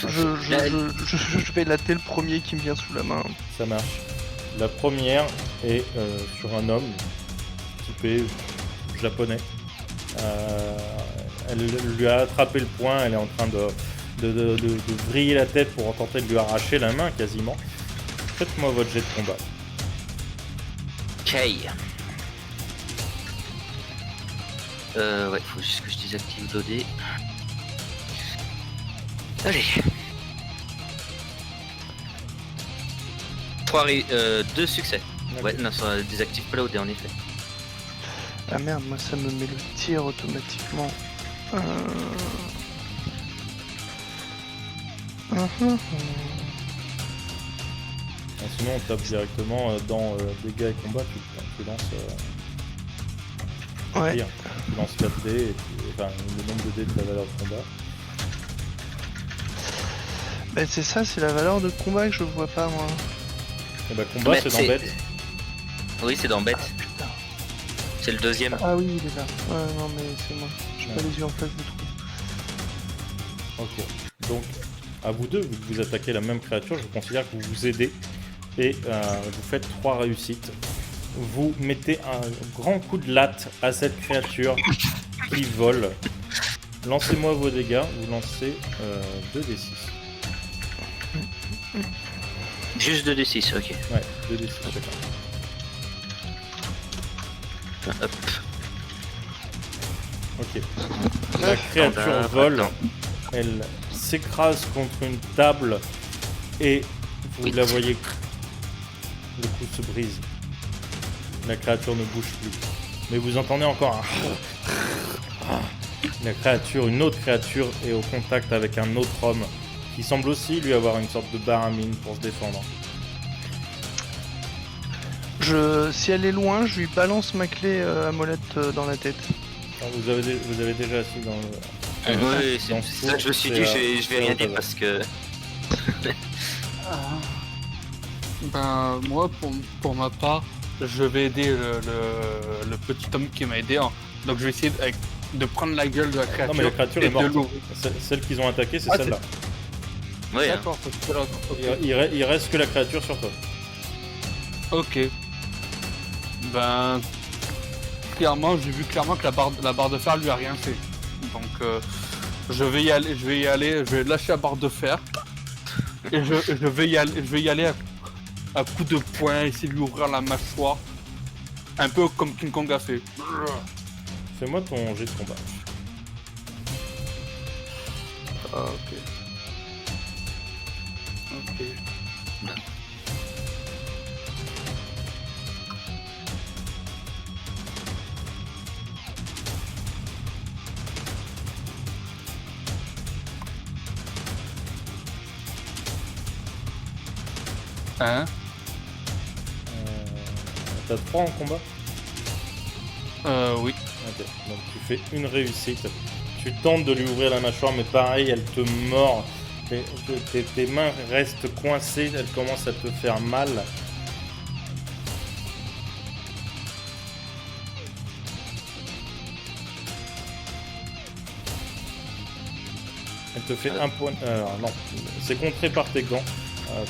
je vais latter le premier qui me vient sous la main. Ça marche. La première est sur un homme typé japonais. Elle lui a attrapé le poing, elle est en train de vriller la tête pour tenter de lui arracher la main quasiment. Faites-moi votre jet de combat. Ok. Ouais, faut juste que je désactive l'OD. Allez. 2 succès. Ouais, non, ça désactive pas l'OD en effet. Ah merde, moi ça me met le tir automatiquement. Sinon on tape directement dans dégâts et combat, tu lances Ouais. tir. Tu lances 4 dés, et enfin le nombre de dés de ta valeur de combat. Bah c'est ça, c'est la valeur de combat que je vois pas moi. Et bah combat Mais c'est dans c'est- bête. Oui, c'est dans bête. Putain. C'est le deuxième. Ah oui, il est là. Ouais, non mais c'est moi. J'ai Ouais. pas les yeux en face du trou. Ok. Donc à vous deux, vu que vous attaquez la même créature, je considère que vous vous aidez et vous faites 3 réussites. Vous mettez un grand coup de latte à cette créature qui vole. Lancez-moi vos dégâts, vous lancez 2d6. Juste 2d6, ok. Ouais, 2d6 chacun. Hop. Ok. La créature Standard, vole, attends. elle s'écrase contre une table et vous Oui. la voyez. Le cou se brise. La créature ne bouge plus. Mais vous entendez encore un... La créature, une autre créature est au contact avec un autre homme qui semble aussi lui avoir une sorte de baramine pour se défendre. Si elle est loin, je lui balance ma clé à molette dans la tête. Alors, vous avez déjà assis dans le... Oui, dans c'est ça que je me suis dit, je vais rien dire parce que. Ben, moi, pour ma part, je vais aider le petit homme qui m'a aidé. Donc, je vais essayer de prendre la gueule de la créature. Non mais la créature et est de morte. l'ouvrir. Celle qu'ils ont attaquée, c'est Ah, celle-là. Ouais, hein. D'accord, c'est l'autre. Ok. Il reste que la créature sur toi. Ok. Ben, clairement, j'ai vu clairement que la barre de fer lui a rien fait. Donc, je vais y aller, je vais lâcher la barre de fer. Et je vais y aller à coups de poing, essayer de lui ouvrir la mâchoire. Un peu comme King Kong a fait. Fais-moi ton jet de combat. Ok. Ok. Hein? T'as 3 en combat? Oui. Ok, donc tu fais une réussite. Tu tentes de lui ouvrir la mâchoire, mais pareil, elle te mord. Tes mains restent coincées, elles commencent à te faire mal. Elle te fait un point. Non, c'est contré par tes gants.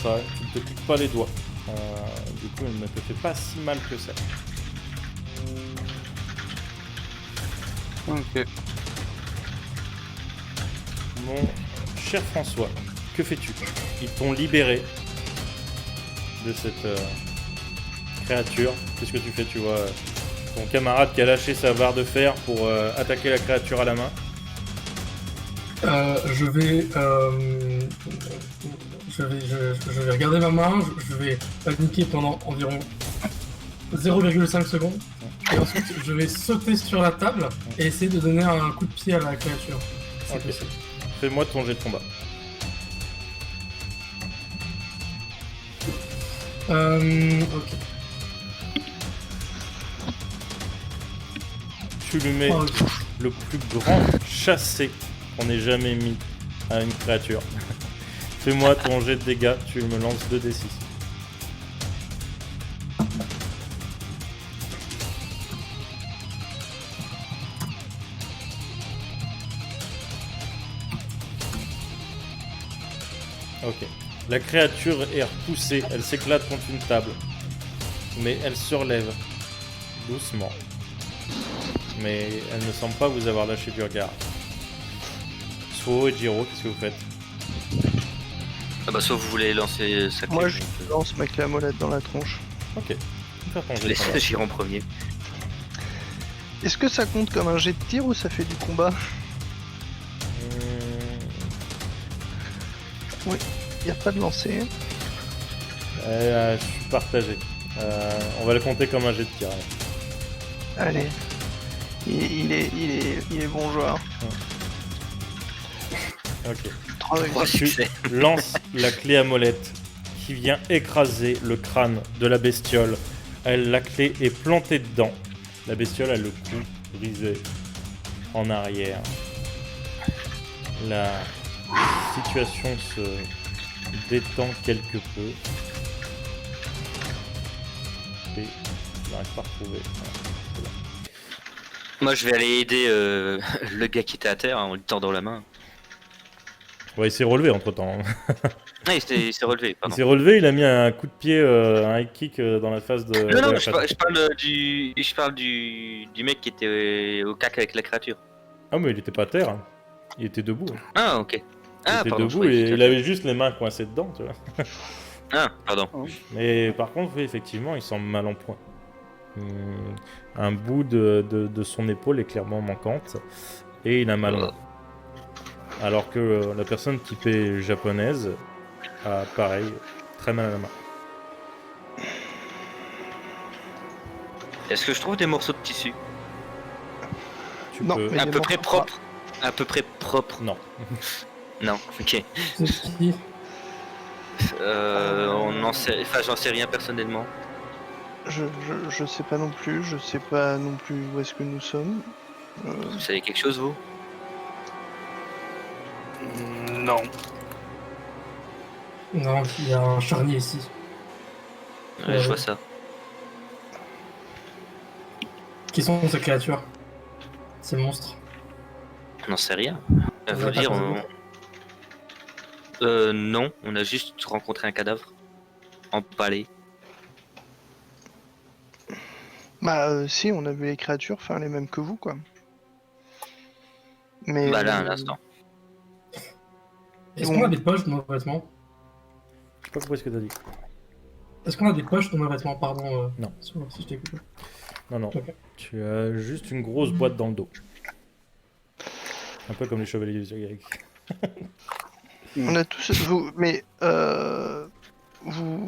Tu ne te piques pas les doigts. Du coup, elle ne te fait pas si mal que ça. Ok. Mon cher François, que fais-tu? Ils t'ont libéré de cette créature. Qu'est-ce que tu fais? Tu vois ton camarade qui a lâché sa barre de fer pour attaquer la créature à la main. Je vais regarder ma main, je vais paniquer pendant environ 0,5 secondes. Et ensuite, je vais sauter sur la table et essayer de donner un coup de pied à la créature. C'est Ok. possible. Fais-moi ton jet de combat. Ok. Tu lui mets Oh, le plus grand chassé qu'on ait jamais mis à une créature. Fais-moi ton jet de dégâts, tu me lances 2d6. Ok. La créature est repoussée, elle s'éclate contre une table. Mais elle se relève. Doucement. Mais elle ne semble pas vous avoir lâché du regard. So et Jiro, qu'est-ce que vous faites? Ah bah, soit vous voulez lancer sa clé. Moi, je lance ma clé à molette dans la tronche. Ok. Faire ton jet de Laisse combat. J'irai en premier. Est-ce que ça compte comme un jet de tir ou ça fait du combat? Y a pas de lancer. Je suis partagé. On va le compter comme un jet de tir. Allez. Allez. Il est bon joueur. Ok. 3 3 succès. Lance la clé à molette qui vient écraser le crâne de la bestiole. La clé est plantée dedans. La bestiole a le cou brisé en arrière. La situation se détend quelque peu. Et je n'arrive pas à retrouver. Voilà. Moi, je vais aller aider le gars qui était à terre en lui tordant la main. Ouais, il s'est relevé entre temps. Ah, il s'est relevé, Il pardon. s'est relevé, il a mis un coup de pied, un high kick dans la face de. Non, de non, la je parle du mec qui était au cac avec la créature. Ah, mais il était pas à terre. Hein. Il était debout. Ah, ok. Il Ah, était pardon, je debout croyais et que il avait juste les mains coincées dedans, tu vois. Ah, pardon. Mais par contre, oui, effectivement, il semble mal en point. Un bout de son épaule est clairement manquante et il a mal en main. Alors que la personne typée japonaise a pareil, très mal à la main. Est-ce que je trouve des morceaux de tissu Tu Non, peux... mais à des peu près morceaux propres? À peu près propres. Non. Non, ok. C'est qui? On en sait... Enfin, j'en sais rien personnellement. Je sais pas non plus, je sais pas non plus où est-ce que nous sommes. Vous savez quelque chose, vous? Non. Non, il y a un charnier ici. Ouais, je vois ça. Qui sont ces créatures? Ces monstres? On n'en sait rien. Vous Faut avez pas dire, causé non, on a juste rencontré un cadavre. Empalé. Bah si, on a vu les créatures faire les mêmes que vous, quoi. Mais Bah là, un instant. Est-ce qu'on a des poches dans nos vêtements? Je sais pas pourquoi est-ce que t'as dit. Est-ce qu'on a des poches dans nos vêtements? Pardon. Non. Si je t'ai coupé. Non, non. Ok. Tu as juste une grosse boîte dans le dos. Un peu comme les chevaliers du Zodiac. on a tous vous, mais vous,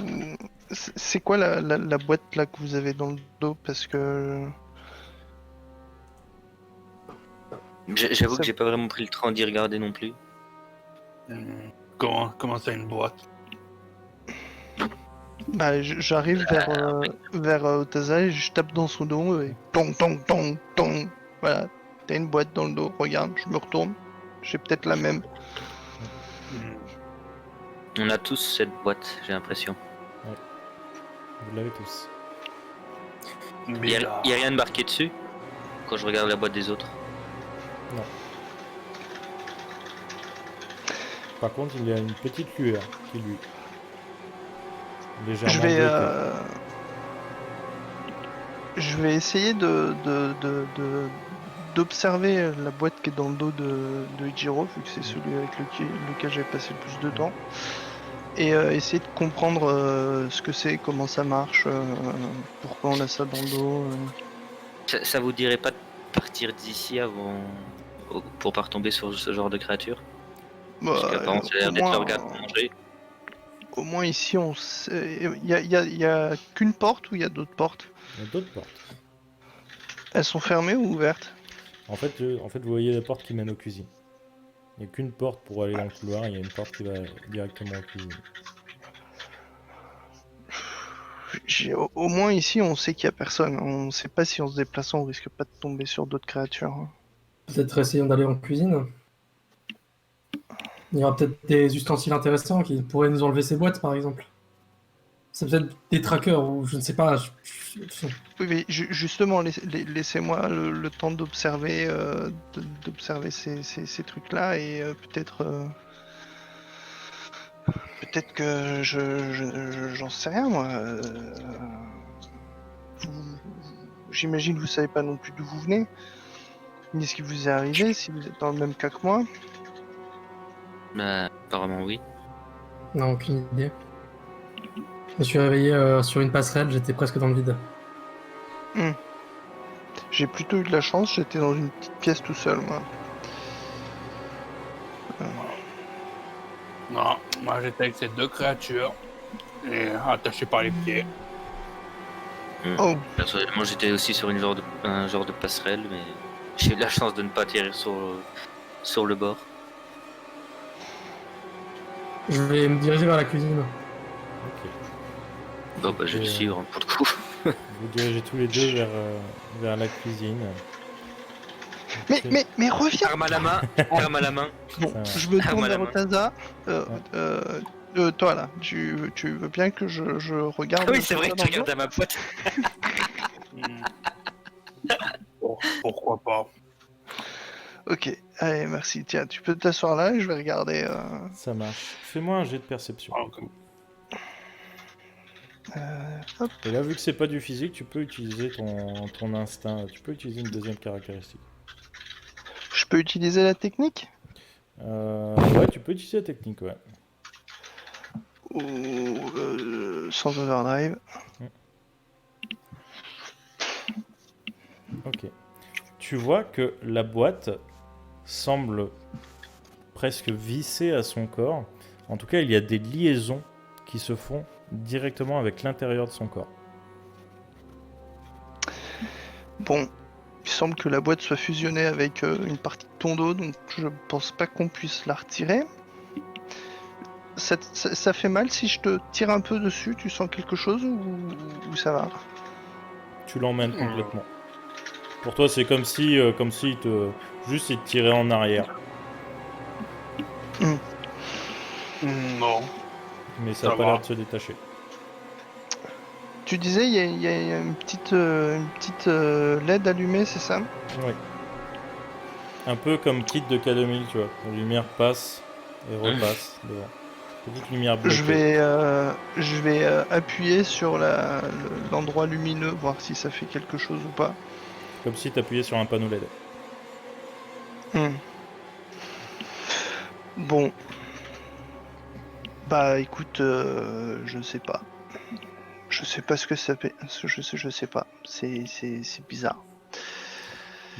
c'est quoi la boîte là que vous avez dans le dos? Parce que J'avoue Ça- que j'ai pas vraiment pris le temps d'y regarder non plus. Comment ça, une boîte? bah j'arrive vers Otaza et je tape dans son dos et tong tong tong tong. Voilà, t'as une boîte dans le dos. Regarde, je me retourne. J'ai peut-être la même. On a tous cette boîte, j'ai l'impression. Vous l'avez tous. Il y a rien de marqué dessus quand je regarde la boîte des autres. Par contre, il y a une petite lueur qui lui... légèrement Je vais bleutée. je vais essayer d'observer la boîte qui est dans le dos de Ichiro, vu que c'est celui avec lequel j'ai passé le plus de temps, et essayer de comprendre ce que c'est, comment ça marche, pourquoi on a ça dans le dos. Ça vous dirait pas de partir d'ici avant pour pas retomber sur ce genre de créature? Parce Bah, qu'apparemment, ça a l'air d'être leur garde manger. au moins ici, on sait. Il y a qu'une porte ou il y a d'autres portes? Il y a d'autres portes. Elles sont fermées ou ouvertes? En fait, vous voyez la porte qui mène aux cuisines. Il n'y a qu'une porte pour aller dans le couloir, il y a une porte qui va directement aux cuisines. Au moins ici, on sait qu'il y a personne. On sait pas si en se déplaçant, on risque pas de tomber sur d'autres créatures, hein. Peut-être essayons d'aller en cuisine. Il y aura peut-être des ustensiles intéressants qui pourraient nous enlever ces boîtes, par exemple. C'est peut-être des trackers ou je ne sais pas. Oui, mais justement, laissez-moi le temps d'observer d'observer ces trucs-là et peut-être que j'en sais rien, moi. J'imagine que vous savez pas non plus d'où vous venez, ni ce qui vous est arrivé, si vous êtes dans le même cas que moi. Bah, apparemment oui. Non, aucune idée. Je me suis réveillé sur une passerelle, j'étais presque dans le vide. J'ai plutôt eu de la chance, j'étais dans une petite pièce tout seul, moi. Non, moi j'étais avec ces deux créatures et attachées par les pieds. Oh, Personnellement, j'étais aussi sur un genre de passerelle, mais j'ai eu la chance de ne pas atterrir sur le bord. Je vais me diriger vers la cuisine. Ok. Bon, bah, je vais le suivre hein, pour le coup. Vous dirigez tous les deux vers la cuisine. mais reviens! Arme à la main, arme à la main. Bon, Ça va. je me tourne Arme à la vers Otaza. Toi là, tu veux bien que je regarde? Ah oui, c'est vrai que dans tu le dos? regardes à ma boîte. Pourquoi pas? Ok, allez, merci. Tiens, tu peux t'asseoir là et je vais regarder. Ça marche. Fais-moi un jet de perception. Hop. Et là, vu que c'est pas du physique, tu peux utiliser ton instinct. Tu peux utiliser une deuxième caractéristique. Je peux utiliser la technique? Ouais, tu peux utiliser la technique, ouais. sans overdrive. Ok. Tu vois que la boîte semble presque vissée à son corps. En tout cas, il y a des liaisons qui se font directement avec l'intérieur de son corps. Bon, il semble que la boîte soit fusionnée avec une partie de ton dos, donc je pense pas qu'on puisse la retirer. Ça fait mal si je te tire un peu dessus, tu sens quelque chose ou ça va? Tu l'emmènes complètement. Pour toi, c'est comme si il te tirait en arrière. Non. Mais ça n'a Ça pas va. l'air de se détacher. Tu disais, il y a une petite LED allumée, c'est ça? Oui. Un peu comme kit de K2000, tu vois. La lumière passe et repasse devant. Petite lumière bleue. Je vais appuyer sur l'endroit lumineux, voir si ça fait quelque chose ou pas. Comme si tu appuyais sur un panneau LED. Bon. Bah écoute, je sais pas. Je sais pas ce que ça fait. Je sais pas. C'est bizarre.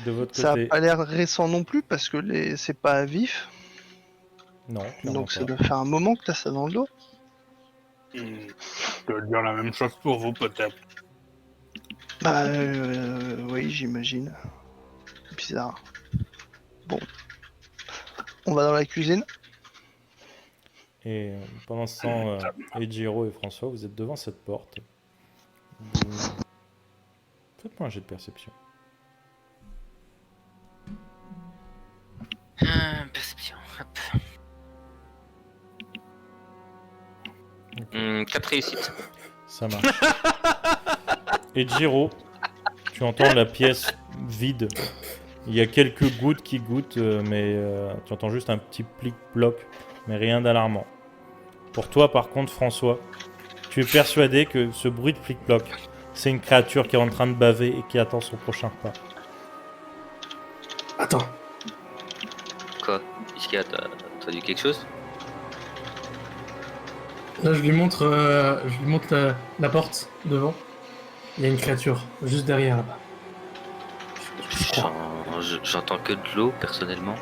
De votre Ça a côté, pas l'air récent non plus parce que c'est pas à vif. non, clairement Donc ça pas. doit faire un moment que t'as ça dans le dos. Je peux dire la même chose pour vous, peut-être. Bah oui, j'imagine. Bizarre. Bon. On va dans la cuisine. Et pendant ce temps, Ejiro et François, vous êtes devant cette porte. Faites-moi un jet de perception. Perception. Hop. Ok. 4 réussites. Ça marche. Ejiro, tu entends la pièce vide. Il y a quelques gouttes qui goûtent, mais tu entends juste un petit plic-ploc, mais rien d'alarmant. Pour toi, par contre, François, tu es persuadé que ce bruit de plic-ploc, c'est une créature qui est en train de baver et qui attend son prochain repas. Attends. Quoi? Qu'est-ce qu'il y a? T'as dit quelque chose? Là, je lui montre la porte devant. Il y a une créature juste derrière là-bas. Je crois. J'entends que de l'eau, personnellement.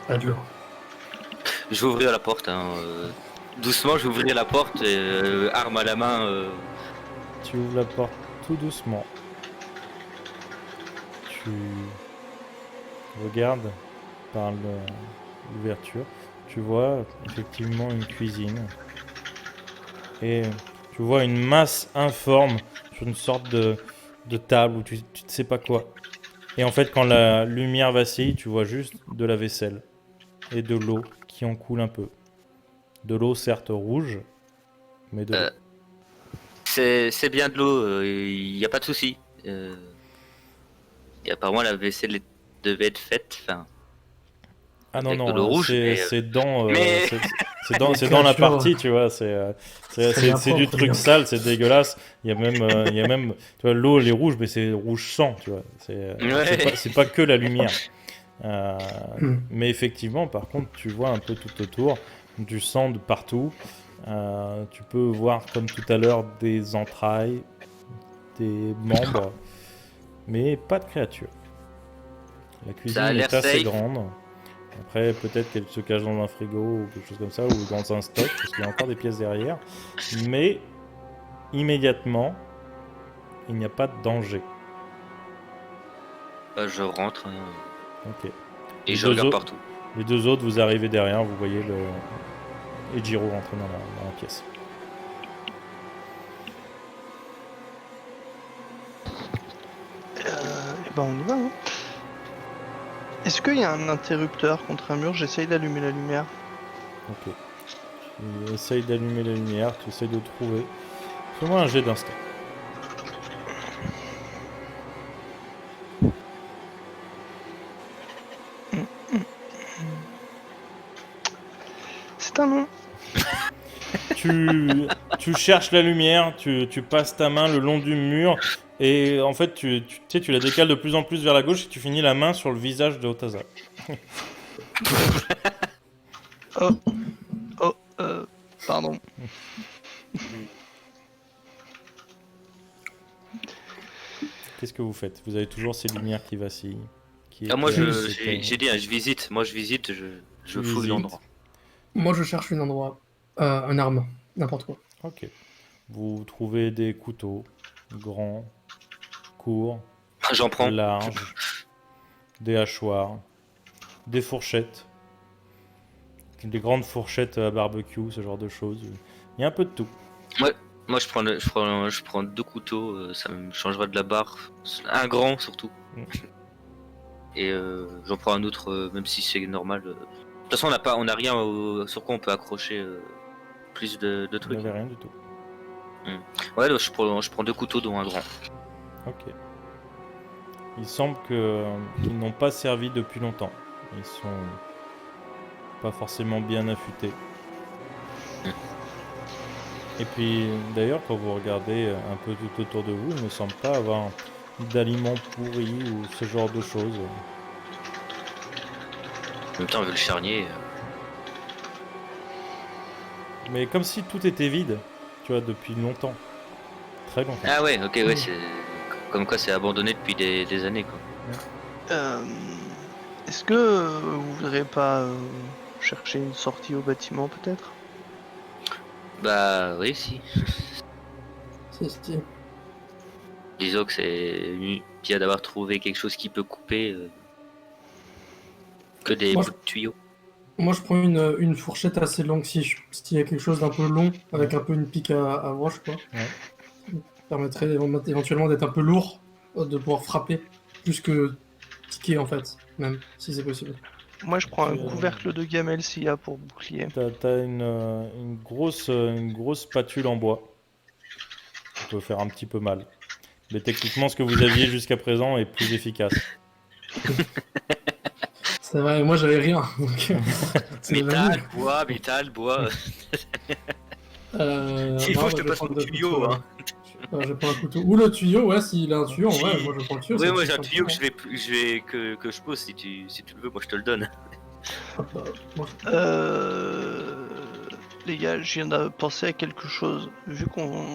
Pas de l'eau. Je vais ouvrir la porte, hein. Doucement, je vais ouvrir la porte, arme à la main. Tu ouvres la porte tout doucement. Tu regardes par l'ouverture. Tu vois effectivement une cuisine. Et tu vois une masse informe sur une sorte de table où tu ne sais pas quoi. Et en fait, quand la lumière vacille, tu vois juste de la vaisselle et de l'eau qui en coule un peu. De l'eau certes rouge, mais de l'eau. C'est bien de l'eau, il n'y a pas de souci. Et apparemment, la vaisselle devait être faite. Enfin, Ah non, avec de non, l'eau rouge, c'est dans, mais- c'est dans la partie, tu vois. C'est du truc sale, c'est dégueulasse. Il y a même, tu vois, l'eau, elle est rouge, mais c'est rouge sang, tu vois. C'est pas que la lumière. Mais effectivement, par contre, tu vois un peu tout autour du sang de partout. Tu peux voir, comme tout à l'heure, des entrailles, des membres, mais pas de créature. La cuisine Ça a l'air est assez safe. grande. Après, peut-être qu'elle se cache dans un frigo ou quelque chose comme ça, ou dans un stock, parce qu'il y a encore des pièces derrière. Mais immédiatement, il n'y a pas de danger. Je rentre Ok. et Les je deux regarde autres- partout. Les deux autres, vous arrivez derrière, vous voyez Ejiro rentrer dans la pièce. Et ben on y va. Hein. Est-ce qu'il y a un interrupteur contre un mur? J'essaye d'allumer la lumière. Ok. Tu essayes d'allumer la lumière, tu essayes de trouver. Fais-moi un jet d'instinct. C'est un nom. Tu cherches la lumière, tu passes ta main le long du mur et en fait tu sais, tu la décales de plus en plus vers la gauche et tu finis la main sur le visage de Otaza. Oh. Pardon. Qu'est-ce que vous faites? Vous avez toujours ces lumières qui vacillent. Ah, moi, éclairent, j'ai dit, hein, je visite. Moi, je visite, je Tu fouille visites. l'endroit. Moi, je cherche un endroit, un arme, n'importe quoi. Ok. Vous trouvez des couteaux grands, courts, J'en prends. larges, des hachoirs, des fourchettes, des grandes fourchettes à barbecue, ce genre de choses. Il y a un peu de tout. Moi, je prends 2 couteaux, ça me changera de la barre. Un grand, surtout. Mm. Et j'en prends un autre, même si c'est normal. De toute façon, on a rien sur quoi on peut accrocher plus de Vous trucs. n'avez rien du tout. Ouais, donc je prends 2 couteaux, dont un grand. Ok. Il semble qu'ils n'ont pas servi depuis longtemps. Ils sont pas forcément bien affûtés. Et puis, d'ailleurs, quand vous regardez un peu tout autour de vous, il ne semble pas avoir d'aliments pourris ou ce genre de choses. En même temps, vu le charnier. Mais comme si tout était vide, tu vois, depuis longtemps. Très longtemps. Ah ouais, ok, ouais, c'est. Comme quoi, c'est abandonné depuis des années, quoi. Est-ce que vous voudriez pas chercher une sortie au bâtiment peut-être? Bah, oui, si. Si. Disons que c'est bien d'avoir trouvé quelque chose qui peut couper que des Moi, bouts de tuyaux. Moi, je prends une fourchette assez longue, s'il y a quelque chose d'un peu long, avec un peu une pique à broche, quoi. Ouais. Ça me permettrait éventuellement d'être un peu lourd, de pouvoir frapper, plus que tiquer, en fait, même, si c'est possible. Moi je prends un Tu- couvercle de gamelle s'il y a pour bouclier. T'as une grosse spatule en bois. Ça peut faire un petit peu mal. Mais techniquement, ce que vous aviez jusqu'à présent est plus efficace. C'est vrai, moi, j'avais rien, donc... c'est Métal, bois. S'il non, faut, je te vais passe prendre mon le tuyau. couteau, Hein. Je prends un couteau. Ou le tuyau, ouais, s'il a un tuyau, en Si. vrai, moi, je prends le tuyau. Oui, c'est moi plus j'ai un simple. tuyau que je pose si tu le veux, moi je te le donne. Hop, moi, Les gars, je viens de penser à quelque chose. Vu qu'on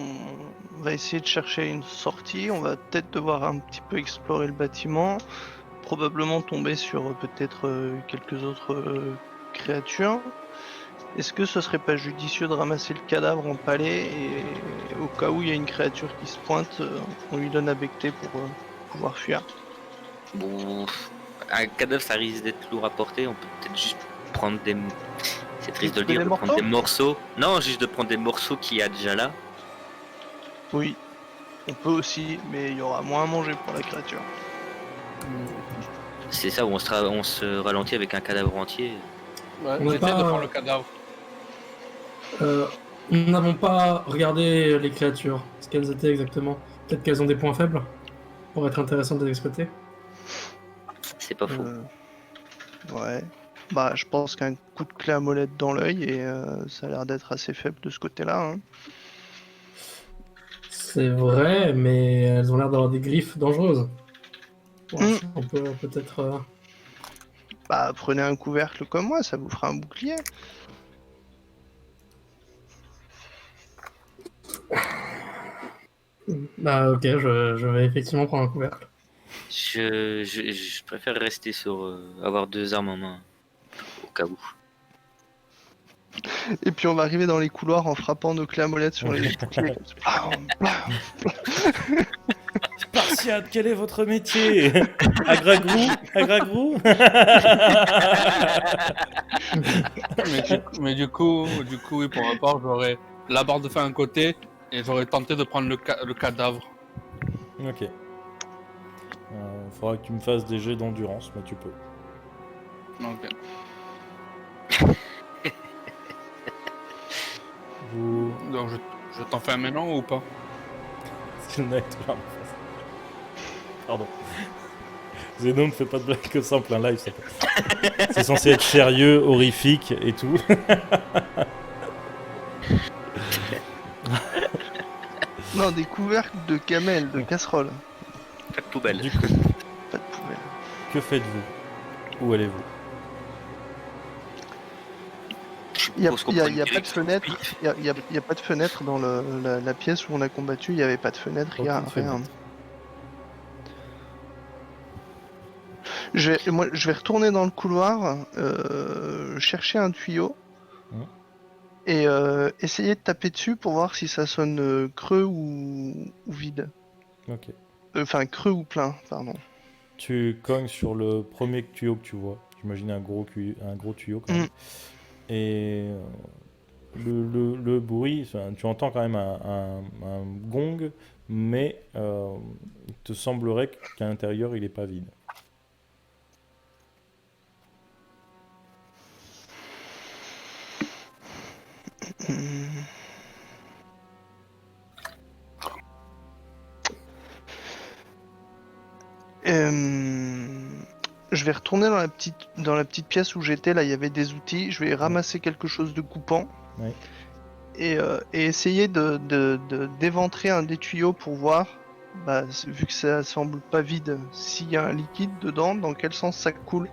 va essayer de chercher une sortie, on va peut-être devoir un petit peu explorer le bâtiment, probablement tomber sur peut-être quelques autres créatures. Est-ce que ce serait pas judicieux de ramasser le cadavre empalé et au cas où il y a une créature qui se pointe, on lui donne à becter pour pouvoir fuir? Bon, un cadavre ça risque d'être lourd à porter, on peut peut-être juste prendre des. C'est triste de le Trouver dire, des de prendre des morceaux morceaux. Non, juste de prendre des morceaux qu'il y a déjà là. Oui, on peut aussi, mais il y aura moins à manger pour la créature. C'est ça où on se ralentit avec un cadavre entier. Ouais, On n'a j'essaie de pas- prendre le cadavre. Nous n'avons pas regardé les créatures, ce qu'elles étaient exactement. Peut-être qu'elles ont des points faibles, pour être intéressantes de les exploiter. C'est pas faux. Ouais. Bah, je pense qu'un coup de clé à molette dans l'œil et ça a l'air d'être assez faible de ce côté-là. Hein. C'est vrai, mais elles ont l'air d'avoir des griffes dangereuses. Bon, Mm. on peut peut-être... Bah, prenez un couvercle comme moi, ça vous fera un bouclier. Bah ok, je vais effectivement prendre un couvercle. Je préfère rester sur avoir 2 armes en main au cas où. Et puis on va arriver dans les couloirs en frappant nos clés à molette sur les boucliers. Blam, blam. Spartiate, quel est votre métier? Agragrou? Mais du coup, oui, pour ma part, j'aurais la barre de fer à un côté et j'aurais tenté de prendre le cadavre. Ok. Faudra que tu me fasses des jets d'endurance, mais tu peux. Ok. Vous... Donc je t'en fais un maintenant ou pas? Zeno est toujours en face. Pardon. Zeno ne fait pas de blague comme ça en plein live. C'est censé être sérieux, horrifique et tout. Non, des couvercles de camel, de casserole. Pas de poubelle. Du coup, Pas de poubelle. que faites-vous? Où allez-vous? Il n'y a, Faut se y a- comprendre y a pas de direction. fenêtre. Il y a pas de fenêtre dans la pièce où on a combattu. Il n'y avait pas de fenêtre. Il y a Aucune rien. fenêtre. Moi, je vais retourner dans le couloir, chercher un tuyau Mhm. et essayer de taper dessus pour voir si ça sonne creux ou vide. Ok. Enfin, creux ou plein, pardon. Tu cognes sur le premier tuyau que tu vois. J'imagine un gros tuyau quand même. Et le bruit, enfin, tu entends quand même un gong, mais il te semblerait qu'à l'intérieur il n'est pas vide. Hmm. Je vais retourner dans la petite pièce où j'étais. Là, il y avait des outils. Je vais ramasser quelque chose de coupant Ouais. et essayer d'éventrer un des tuyaux pour voir, bah, vu que ça semble pas vide, s'il y a un liquide dedans, dans quel sens ça coule.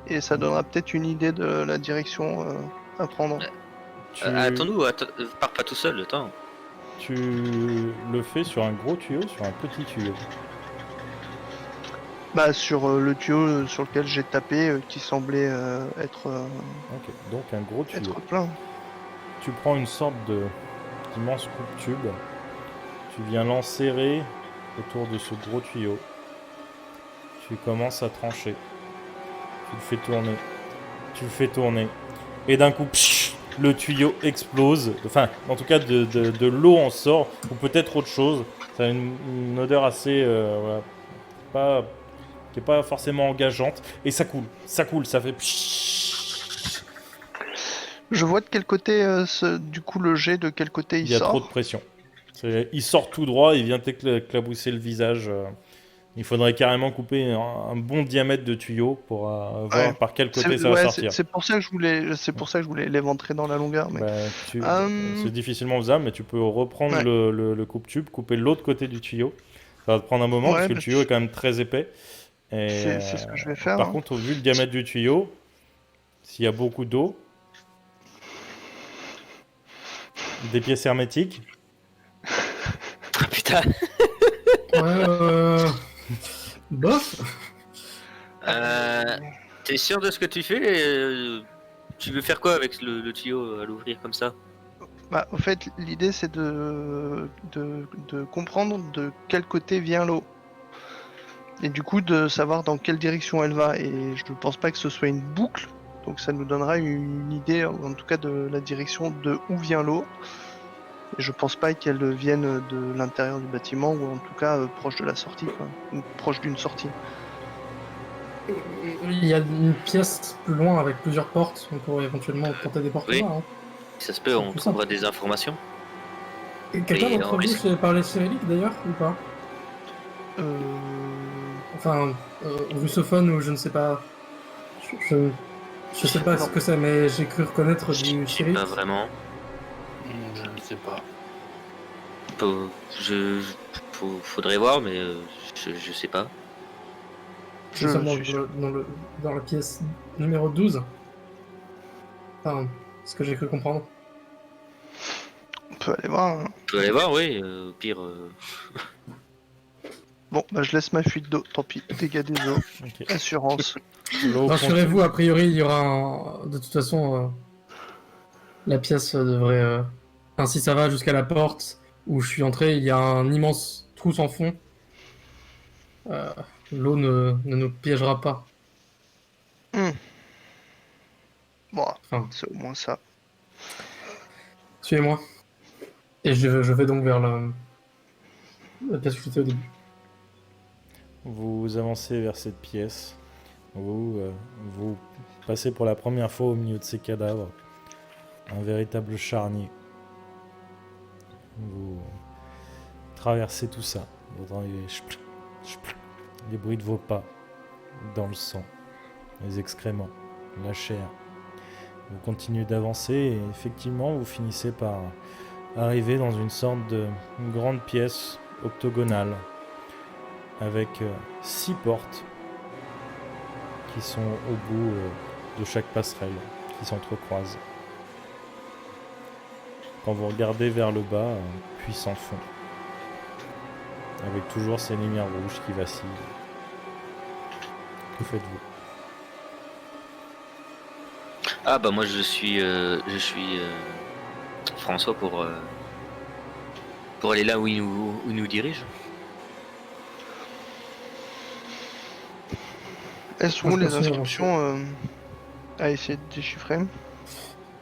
Et ça donnera peut-être une idée de la direction à prendre. Tu, Attends-nous, pars pas tout seul, attends. tu le fais sur un gros tuyau, sur un petit tuyau. Bah, sur le tuyau sur lequel j'ai tapé, qui semblait être Ok, donc un gros tuyau. plein. Tu prends une sorte d'immense coupe-tube. Tu viens l'enserrer autour de ce gros tuyau. Tu commences à trancher. Tu le fais tourner. Tu le fais tourner. Et d'un coup, psh, le tuyau explose. Enfin, en tout cas, de l'eau en sort. Ou peut-être autre chose. Ça a une odeur assez... voilà, qui n'est pas forcément engageante. Et ça coule. Ça coule. Ça fait... psh. Je vois de quel côté, du coup, le jet, de quel côté il Il y a sort. trop de pression. Il sort tout droit. Il vient t'éclabousser le visage. Il faudrait carrément couper un bon diamètre de tuyau pour voir Ouais. par quel côté ça va sortir. C'est pour ça que je voulais l'éventrer dans la longueur. Mais... Bah, Hum. c'est difficilement faisable, mais tu peux reprendre Ouais. le coupe-tube, couper l'autre côté du tuyau. Ça va te prendre un moment parce que le bah, tuyau est quand même très épais. Et, c'est ce que je vais faire. par hein. contre, vu le diamètre du tuyau, s'il y a beaucoup d'eau, des pièces hermétiques, Ah putain. Ouais, bof. T'es sûr de ce que tu fais Tu veux faire quoi avec le tuyau à l'ouvrir comme ça? Bah, au fait, l'idée c'est de comprendre de quel côté vient l'eau. Et du coup, de savoir dans quelle direction elle va. Et je ne pense pas que ce soit une boucle. Donc ça nous donnera une idée, en tout cas, de la direction de où vient l'eau. Et je pense pas qu'elle vienne de l'intérieur du bâtiment, ou en tout cas proche de la sortie, quoi. Ou proche d'une sortie. Il y a une pièce plus loin avec plusieurs portes. On pourrait éventuellement tenter des portes Oui. là. Hein. Ça se peut, on C'est trouvera simple. des informations. Et quelqu'un Oui, d'entre on vous risque. sait parler cyrillique d'ailleurs ou pas? Euh... Enfin, russophone ou je ne sais pas. Je sais pas Non. ce que c'est, mais j'ai cru reconnaître Je du sais cyrillique. pas vraiment. Je ne sais pas. Faudrait voir, mais je sais pas. Je Nous sommes suis dans la pièce numéro 12. Enfin, ce que j'ai cru comprendre. On peut aller voir. Hein. Tu peux aller voir, oui. Au pire, Bon, bah je laisse ma fuite d'eau. Tant pis. Dégâts des eaux. ok. Assurance. L'eau Rassurez-vous, a priori, il y aura un... De toute façon, la pièce devrait... Enfin, si ça va jusqu'à la porte où je suis entré, il y a un immense trou sans fond. L'eau ne nous piégera pas. Bon, Enfin, c'est au moins ça. suivez-moi. Et je vais donc vers la pièce où j'étais au début. Vous avancez vers cette pièce. Vous passez pour la première fois au milieu de ces cadavres. Un véritable charnier. Vous traversez tout ça. Vous entendez les bruits de vos pas dans le sang, les excréments, la chair. Vous continuez d'avancer et effectivement vous finissez par arriver dans une sorte de grande pièce octogonale avec 6 portes qui sont au bout de chaque passerelle, qui s'entrecroisent. Quand vous regardez vers le bas, puis sans fond. Avec toujours ces lumières rouges qui vacillent. Que faites-vous? Ah bah moi je suis François pour aller là où il nous dirige. Elles sont Moi, où je les continue à inscriptions à essayer de déchiffrer?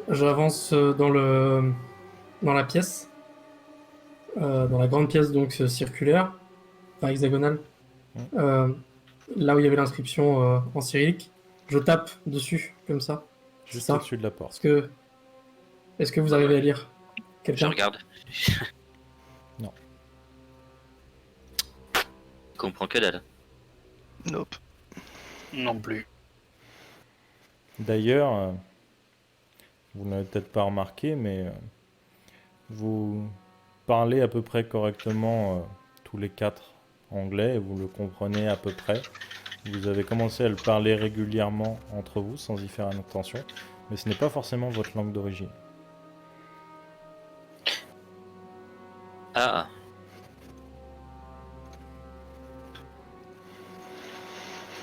J'avance dans la pièce, dans la grande pièce donc circulaire, enfin hexagonale, Ouais. là où il y avait l'inscription en cyrillique. Je tape dessus comme ça. C'est Juste ça. au-dessus de la porte. Est-ce que vous arrivez à lire? Je Quelqu'un? regarde. Non. Je comprends que dalle. Nope. Non plus. D'ailleurs, vous n'avez peut-être pas remarqué, mais vous parlez à peu près correctement tous les 4 anglais et vous le comprenez à peu près. Vous avez commencé à le parler régulièrement entre vous sans y faire attention, mais ce n'est pas forcément votre langue d'origine. Ah.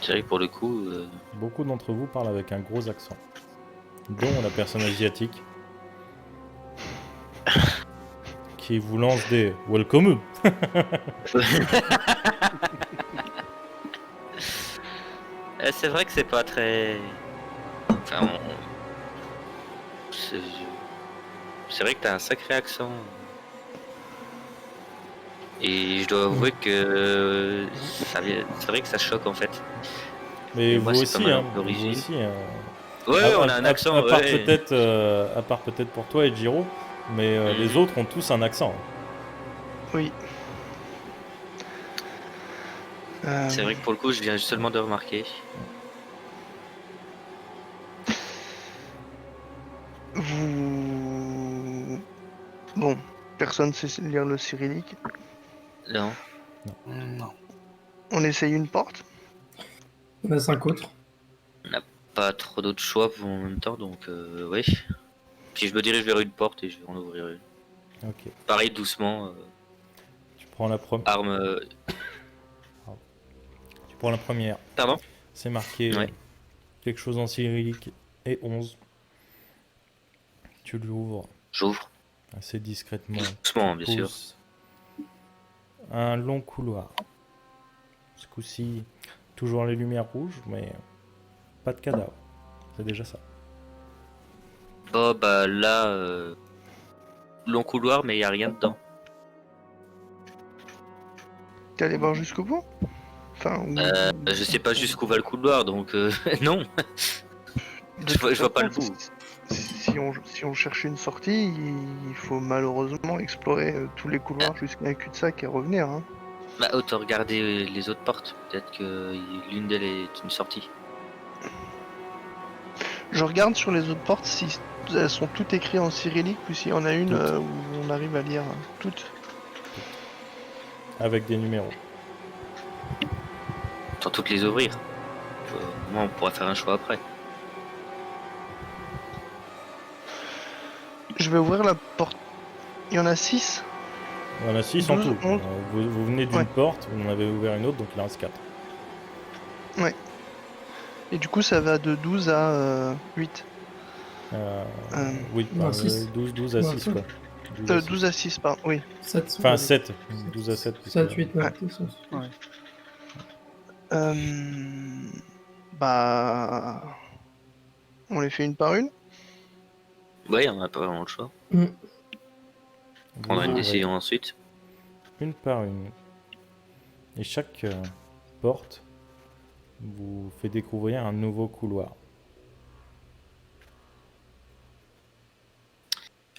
C'est vrai que pour le coup, Beaucoup d'entre vous parlent avec un gros accent, dont la personne asiatique qui vous lance des welcome. c'est vrai que c'est pas très. Enfin, c'est vrai que t'as un sacré accent. Et je dois avouer que c'est vrai que ça choque en fait. Mais Et vous moi, c'est aussi, pas ma hein, langue vous d'origine. aussi. Ouais, on a un accent. À part Ouais. peut-être pour toi et Jiro, mais les autres ont tous un accent. Oui. C'est vrai que pour le coup, je viens seulement de remarquer. Vous... Bon, personne sait lire le cyrillique. Non. Non. On essaye une porte. On a 5 autres. Pas trop d'autres choix en même temps, donc oui. Puis je me dirige vers une porte et je vais en ouvrir une. Ok. Pareil, doucement. Tu prends la première. Arme. Tu prends la première. Pardon. C'est marqué Ouais. quelque chose en cyrillique et 11. Tu l'ouvres J'ouvre. assez discrètement. Doucement, bien sûr. Pousse un long couloir. Ce coup-ci, toujours les lumières rouges, mais pas de cadavre. C'est déjà ça. Bon, bah là, long couloir, mais il a rien dedans. T'es allé voir jusqu'au bout? Enfin, Je sais pas jusqu'où va le couloir, donc non. Je vois pas le bout. Si on cherche une sortie, il faut malheureusement explorer tous les couloirs jusqu'à un cul-de-sac et revenir. Hein. Bah, autant regarder les autres portes. Peut-être que l'une d'elles est une sortie. Je regarde sur les autres portes si elles sont toutes écrites en cyrillique ou s'il y en a une Toutes. où on arrive à lire toutes. Avec des numéros. Sans toutes les ouvrir. Moi, on pourra faire un choix après. Je vais ouvrir la porte. Il y en a 6. Il y en a 6 en 12, tout. 11. Vous venez d'une Ouais. porte, vous en avez ouvert une autre, donc il en reste 4. Et du coup, ça va de 12 à 8. Oui, non, bah, 6. 12 à Ouais, 6 quoi. 12 à 6. 12 à 6, pardon. Oui. 7. Enfin 7. 12 à 7. 7, 8, 9, Ouais. 10, 11. Ouais. Bah. On les fait une par une. Ouais, on n'a pas vraiment le choix. Vous On a une ouvrez décision ensuite. une par une. Et chaque porte vous fait découvrir un nouveau couloir.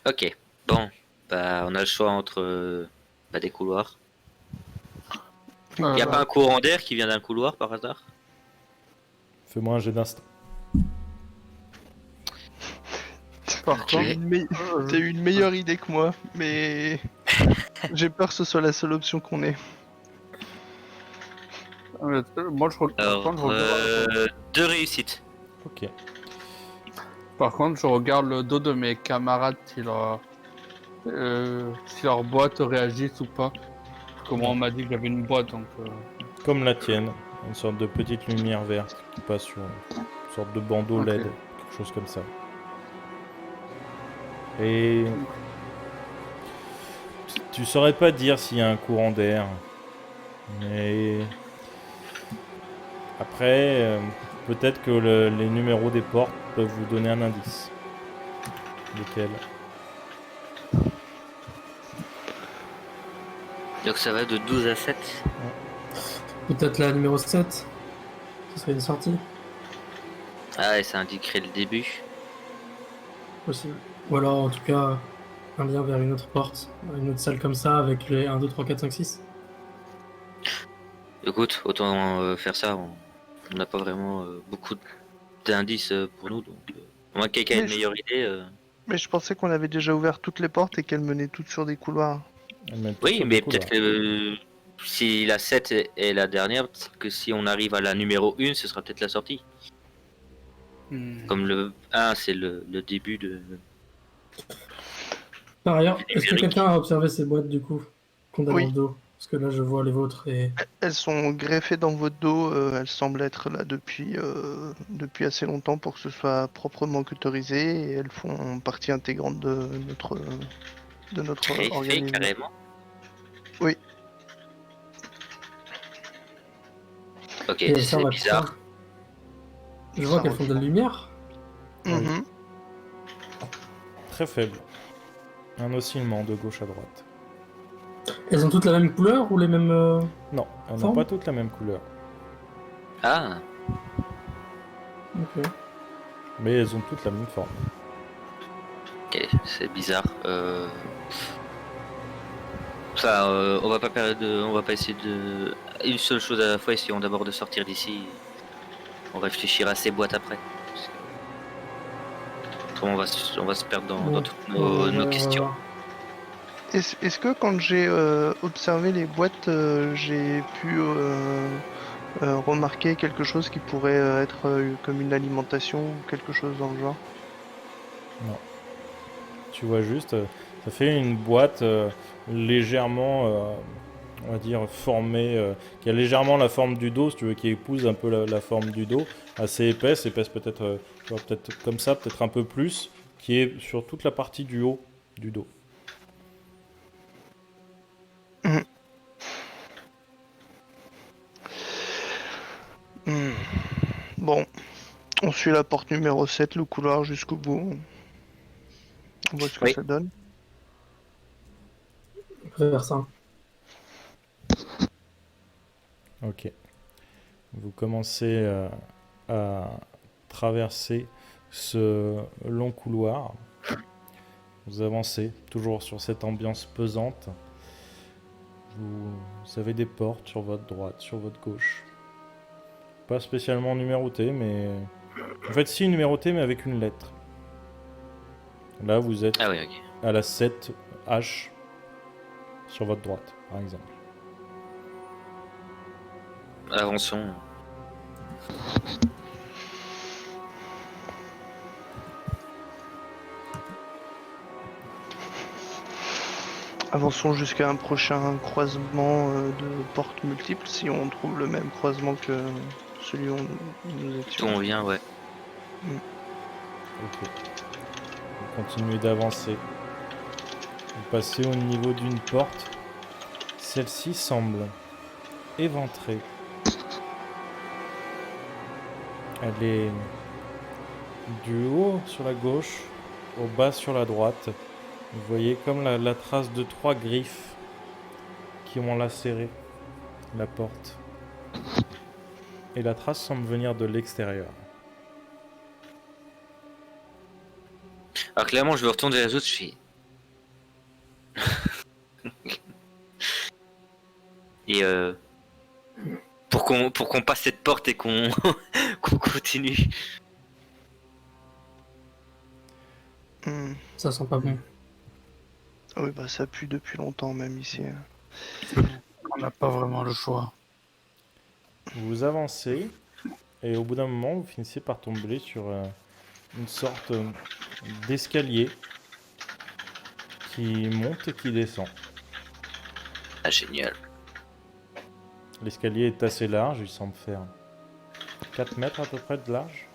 Ok. Bon. Bah, on a le choix entre des couloirs. Y a pas un courant d'air qui vient d'un couloir par hasard? Fais-moi un jet d'instinct. Par Ok. contre, T'as eu une meilleure idée que moi, mais j'ai peur que ce soit la seule option qu'on ait. moi je par Alors, contre, je regarde, 2 réussites. Ok. par contre, je regarde le dos de mes camarades si leur boîte réagissent ou pas. Comment on m'a dit que j'avais une boîte, donc... Comme la tienne, une sorte de petite lumière verte qui passe sur une sorte de bandeau Ok. LED, quelque chose comme ça. Et tu saurais pas dire s'il y a un courant d'air, mais après, peut-être que les numéros des portes peuvent vous donner un indice. Lequel? Donc ça va de 12 à 7. Peut-être la numéro 7. Ce serait une sortie. Ah, et ça indiquerait le début. Possible. Ou alors, en tout cas, un lien vers une autre porte, une autre salle comme ça, avec les 1, 2, 3, 4, 5, 6. Écoute, autant faire ça. On n'a pas vraiment beaucoup d'indices pour nous. Donc, à moins que quelqu'un ait une Mais meilleure idée. Mais je pensais qu'on avait déjà ouvert toutes les portes et qu'elles menaient toutes sur des couloirs. Elles mènent toutes Oui, sur mais des couloirs. peut-être que si la 7 est la dernière, peut-être que si on arrive à la numéro 1, ce sera peut-être la sortie. Comme le 1, c'est le début de. Par ailleurs, est-ce que Numérique. quelqu'un a observé ces boîtes du coup qu'on a Oui. dans le dos? Parce que là, je vois les vôtres et. Elles sont greffées dans votre dos, elles semblent être là depuis assez longtemps pour que ce soit proprement autorisé et elles font partie intégrante de notre Très fait, organisme. carrément. Oui. Ok, Et elles servent c'est à bizarre. quoi? Je vois Ça qu'elles font de la reflète. lumière. Mhm. Très faible. Un oscillement de gauche à droite. Elles ont toutes la même couleur ou les mêmes. Non, elles n'ont Forme. pas toutes la même couleur. Ah, Ok. Mais elles ont toutes la même forme. ok, c'est bizarre. Ça, on va pas essayer de. Une seule chose à la fois, essayons d'abord de sortir d'ici. On réfléchira à ces boîtes après. Parce que autrement, on va se perdre dans Bon, toutes on nos va- questions. Est-ce que quand j'ai observé les boîtes, j'ai pu remarquer quelque chose qui pourrait être comme une alimentation ou quelque chose dans le genre? Non. Tu vois juste, ça fait une boîte légèrement, on va dire, formée, qui a légèrement la forme du dos, si tu veux, qui épouse un peu la forme du dos, assez épaisse peut-être, tu vois, peut-être comme ça, peut-être un peu plus, qui est sur toute la partie du haut du dos. Hmm. Bon, on suit la porte numéro 7, le couloir jusqu'au bout. On voit ce que Oui. ça donne. On peut faire ça. Ok. Vous commencez à traverser ce long couloir. Vous avancez, toujours sur cette ambiance pesante. Vous avez des portes sur votre droite, sur votre gauche. Pas spécialement numérotées, mais... En fait, si numérotées, mais avec une lettre. Là, vous êtes Ah oui, ok. à la 7H sur votre droite, par exemple. Avançons. Avançons jusqu'à un prochain croisement de portes multiples si on trouve le même croisement que celui où nous D'où étions. on vient, ouais. Ok. Vous continuez d'avancer. Vous passez au niveau d'une porte. Celle-ci semble éventrée. Elle est du haut sur la gauche, au bas sur la droite. Vous voyez comme la trace de 3 griffes qui ont lacéré la porte. Et la trace semble venir de l'extérieur. Alors clairement, je me retourne vers les autres, je fais. Et pour qu'on passe cette porte et qu'on qu'on continue. Hmm. Ça sent pas bon. Ah oui, bah ça pue depuis longtemps même ici. On n'a pas vraiment le choix. Vous avancez et au bout d'un moment, vous finissez par tomber sur une sorte d'escalier qui monte et qui descend. Ah, génial. L'escalier est assez large, il semble faire 4 mètres à peu près de large.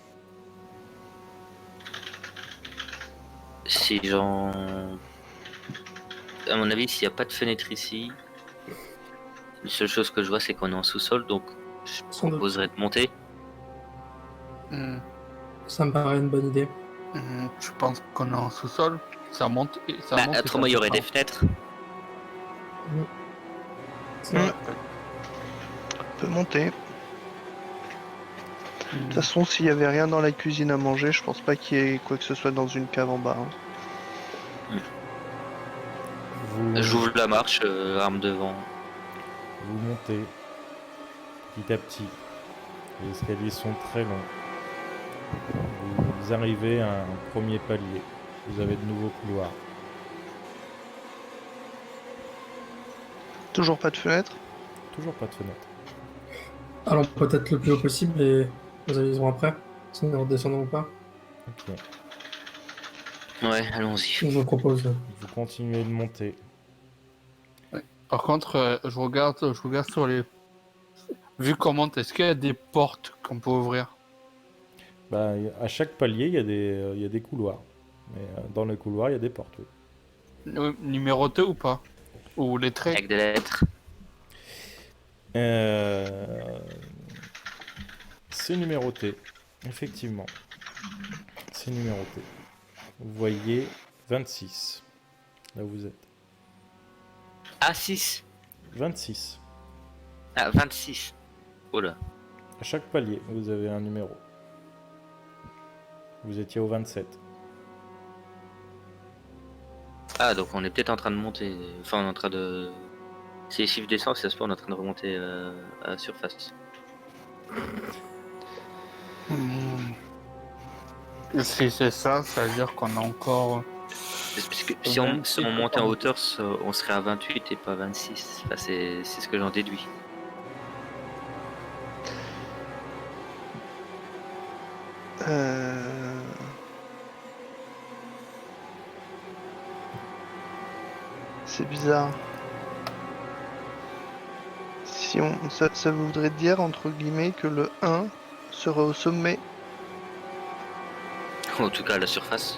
Si j'en... À mon avis, s'il n'y a pas de fenêtre ici, la seule chose que je vois, c'est qu'on est en sous-sol, donc je Sans doute. proposerais de monter. Hmm. Ça me paraît une bonne idée. Tu penses qu'on est en sous-sol? Ça monte et ça Bah, monte. et autrement, ça il y aurait des descend. fenêtres. C'est vrai. On peut monter. De Hmm. toute façon, s'il y avait rien dans la cuisine à manger, je pense pas qu'il y ait quoi que ce soit dans une cave en bas. Hein. J'ouvre la marche, arme devant. Vous montez petit à petit. Les escaliers sont très longs. Vous arrivez à un premier palier. Vous avez de nouveaux couloirs. Toujours pas de fenêtre. Toujours pas de fenêtre. Allons peut-être le plus haut possible et nous aviserons après, si nous redescendons ou pas. Ok. Ouais, allons-y. Je vous propose. Vous continuez de monter. Par contre, je regarde sur les. Vu qu'on monte, est-ce qu'il y a des portes qu'on peut ouvrir? Bah, à chaque palier, il y a des couloirs. Mais dans les couloirs, il y a des portes. Oui. Numérotées ou pas? Ou les traits? Avec des lettres. C'est numéroté, effectivement. C'est numéroté. Vous voyez 26, là où vous êtes. Ah, 6. 26. Ah, 26. Oh là. À chaque palier, vous avez un numéro. Vous étiez au 27. Ah, donc on est peut-être en train de monter. Enfin, on est en train de... Si les chiffres descendent, si ça se peut, on est en train de remonter à la surface. Si c'est ça, ça veut dire qu'on a encore. Parce que si on montait en hauteur, on serait à 28 et pas 26. Enfin, c'est ce que j'en déduis. C'est bizarre. Si ça voudrait dire, entre guillemets, que le 1 serait au sommet. En tout cas, à la surface.